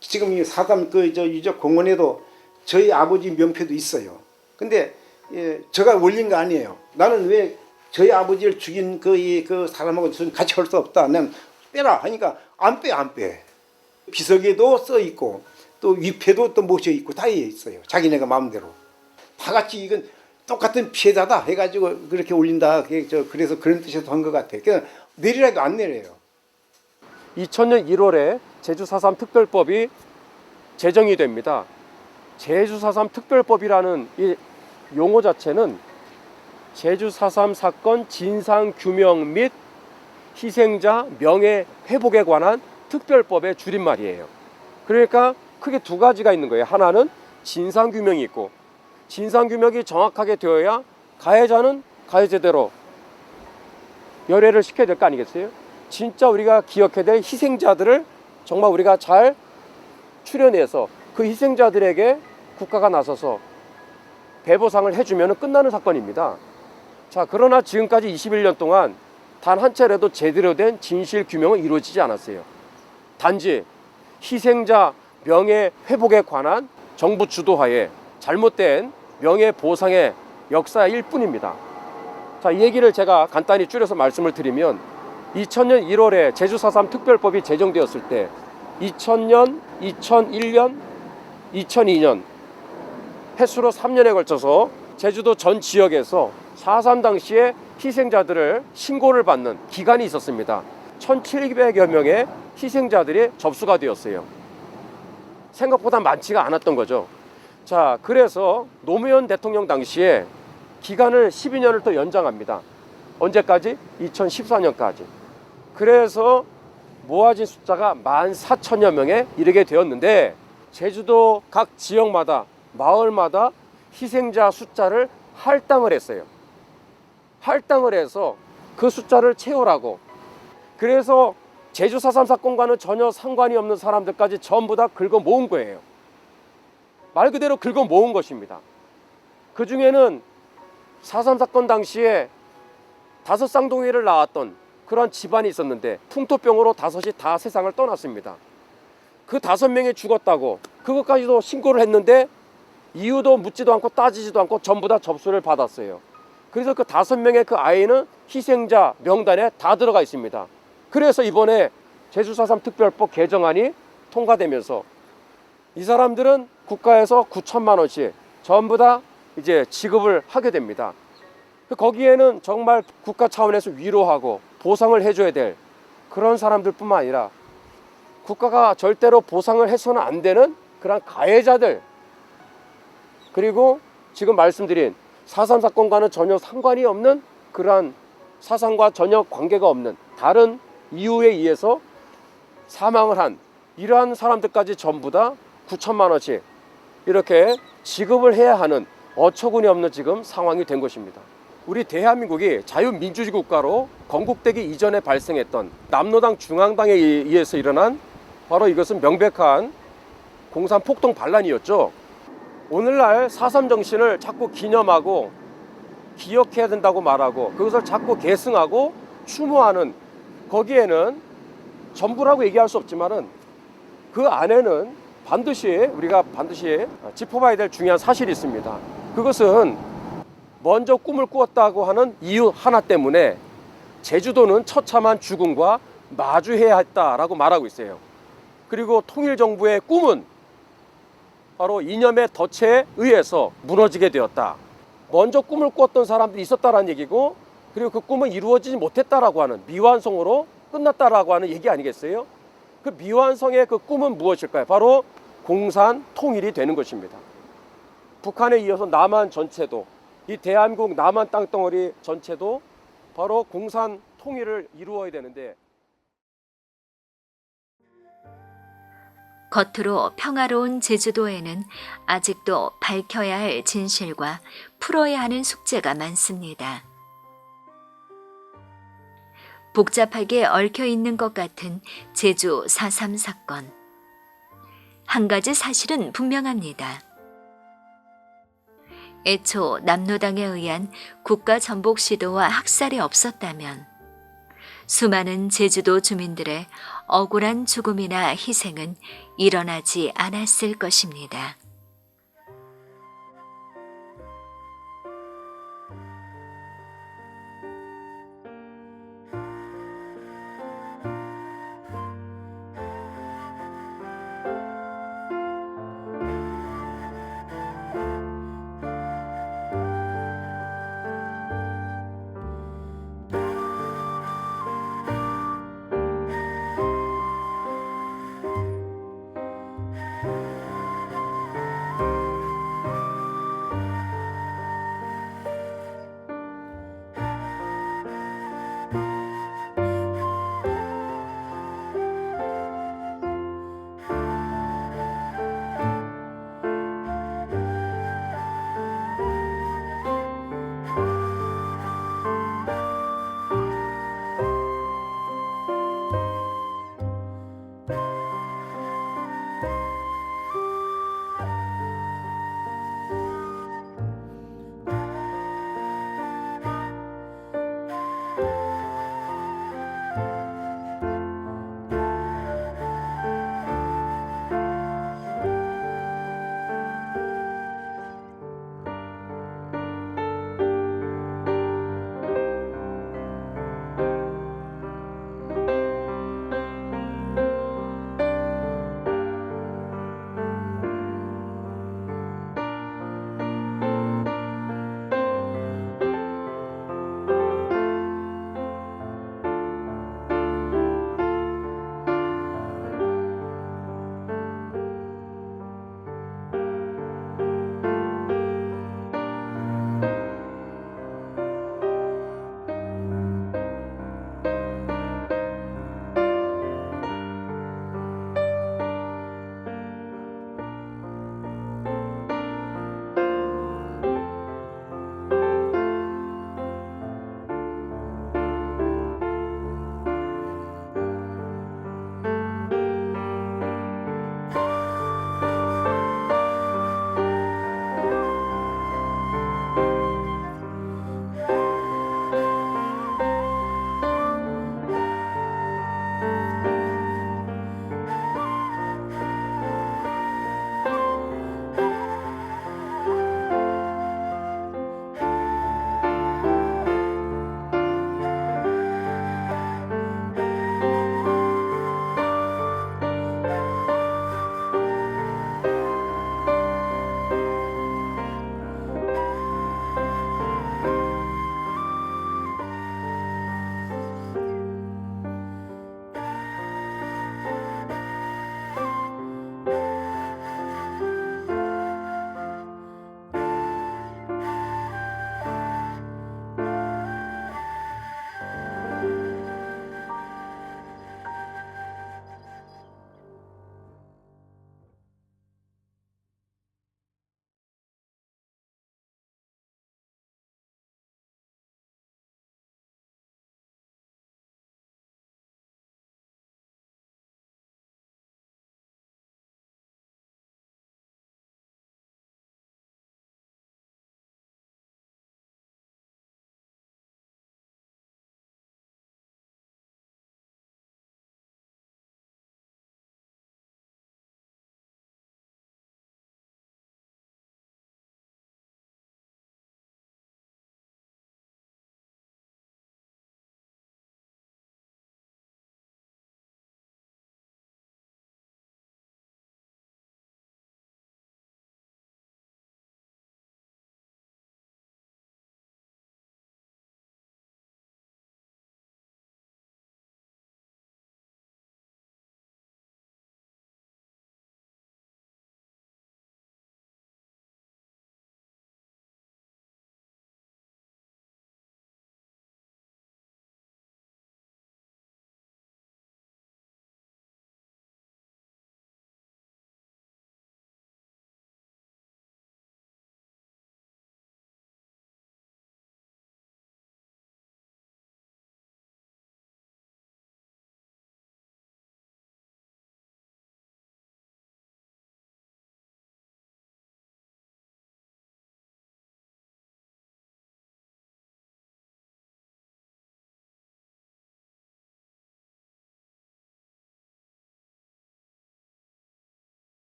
지금 이 4.3 유적 공원에도 저희 아버지 명패도 있어요. 근데 제가 올린 거 아니에요. 나는 왜 저희 아버지를 죽인 그 사람하고 같이 할 수 없다. 난 빼라 하니까 안 빼. 비석에도 써 있고 또 위패도 또 모셔 있고 다 있어요. 자기네가 마음대로. 다 같이 이건 똑같은 피해자다 해가지고 그렇게 올린다. 그래서 그런 뜻에서 한 것 같아요. 그냥 내리라도 안 내려요. 2000년 1월에 제주 4.3 특별법이 제정이 됩니다. 제주 4.3 특별법이라는 이 용어 자체는 제주 4.3 사건 진상 규명 및 희생자 명예 회복에 관한 특별법의 줄임말이에요. 그러니까 크게 두 가지가 있는 거예요. 하나는 진상 규명이 있고 진상 규명이 정확하게 되어야 가해자는 가해자대로 열애를 시켜야 될 거 아니겠어요? 진짜 우리가 기억해야 될 희생자들을 정말 우리가 잘 추려내서 그 희생자들에게 국가가 나서서 배보상을 해주면 끝나는 사건입니다. 자, 그러나 지금까지 21년 동안 단 한 차례도 제대로 된 진실 규명은 이루어지지 않았어요. 단지 희생자 명예 회복에 관한 정부 주도하에 잘못된 명예 보상의 역사일 뿐입니다. 자, 이 얘기를 제가 간단히 줄여서 말씀을 드리면 2000년 1월에 제주 4.3 특별법이 제정되었을 때 2000년, 2001년, 2002년 횟수로 3년에 걸쳐서 제주도 전 지역에서 4.3 당시에 희생자들을 신고를 받는 기간이 있었습니다. 1700여 명의 희생자들이 접수가 되었어요. 생각보다 많지가 않았던 거죠. 자, 그래서 노무현 대통령 당시에 기간을 12년을 더 연장합니다. 언제까지? 2014년까지. 그래서 모아진 숫자가 14,000여 명에 이르게 되었는데 제주도 각 지역마다 마을마다 희생자 숫자를 할당을 했어요. 할당을 해서 그 숫자를 채우라고. 그래서 제주 4.3 사건과는 전혀 상관이 없는 사람들까지 전부 다 긁어 모은 거예요. 말 그대로 긁어 모은 것입니다. 그 중에는 4.3 사건 당시에 5 쌍둥이를 낳았던 그런 집안이 있었는데 풍토병으로 5이 다 세상을 떠났습니다. 그 5명이 죽었다고 그것까지도 신고를 했는데 이유도 묻지도 않고 따지지도 않고 전부 다 접수를 받았어요. 그래서 그 5명의 그 아이는 희생자 명단에 다 들어가 있습니다. 그래서 이번에 제주 4.3 특별법 개정안이 통과되면서 이 사람들은 국가에서 9천만 원씩 전부 다 이제 지급을 하게 됩니다. 거기에는 정말 국가 차원에서 위로하고 보상을 해줘야 될 그런 사람들뿐만 아니라 국가가 절대로 보상을 해서는 안 되는 그런 가해자들, 그리고 지금 말씀드린 4.3 사건과는 전혀 상관이 없는 그러한 사상과 전혀 관계가 없는 다른 이유에 의해서 사망을 한 이러한 사람들까지 전부 다 9천만 원씩 이렇게 지급을 해야 하는 어처구니 없는 지금 상황이 된 것입니다. 우리 대한민국이 자유민주주의 국가로 건국되기 이전에 발생했던 남로당 중앙당에 의해서 일어난 바로 이것은 명백한 공산폭동 반란이었죠. 오늘날 4.3 정신을 자꾸 기념하고 기억해야 된다고 말하고 그것을 자꾸 계승하고 추모하는 거기에는 전부라고 얘기할 수 없지만은 그 안에는 우리가 반드시 짚어봐야 될 중요한 사실이 있습니다. 그것은 먼저 꿈을 꾸었다고 하는 이유 하나 때문에 제주도는 처참한 죽음과 마주해야 했다라고 말하고 있어요. 그리고 통일정부의 꿈은 바로 이념의 덫에 의해서 무너지게 되었다. 먼저 꿈을 꾸었던 사람들이 있었다라는 얘기고, 그리고 그 꿈은 이루어지지 못했다라고 하는, 미완성으로 끝났다라고 하는 얘기 아니겠어요? 그 미완성의 그 꿈은 무엇일까요? 바로 공산 통일이 되는 것입니다. 북한에 이어서 남한 전체도, 이 대한민국 남한 땅덩어리 전체도 바로 공산 통일을 이루어야 되는데, 겉으로 평화로운 제주도에는 아직도 밝혀야 할 진실과 풀어야 하는 숙제가 많습니다. 복잡하게 얽혀 있는 것 같은 제주 4.3 사건. 한 가지 사실은 분명합니다. 애초 남로당에 의한 국가 전복 시도와 학살이 없었다면 수많은 제주도 주민들의 억울한 죽음이나 희생은 일어나지 않았을 것입니다.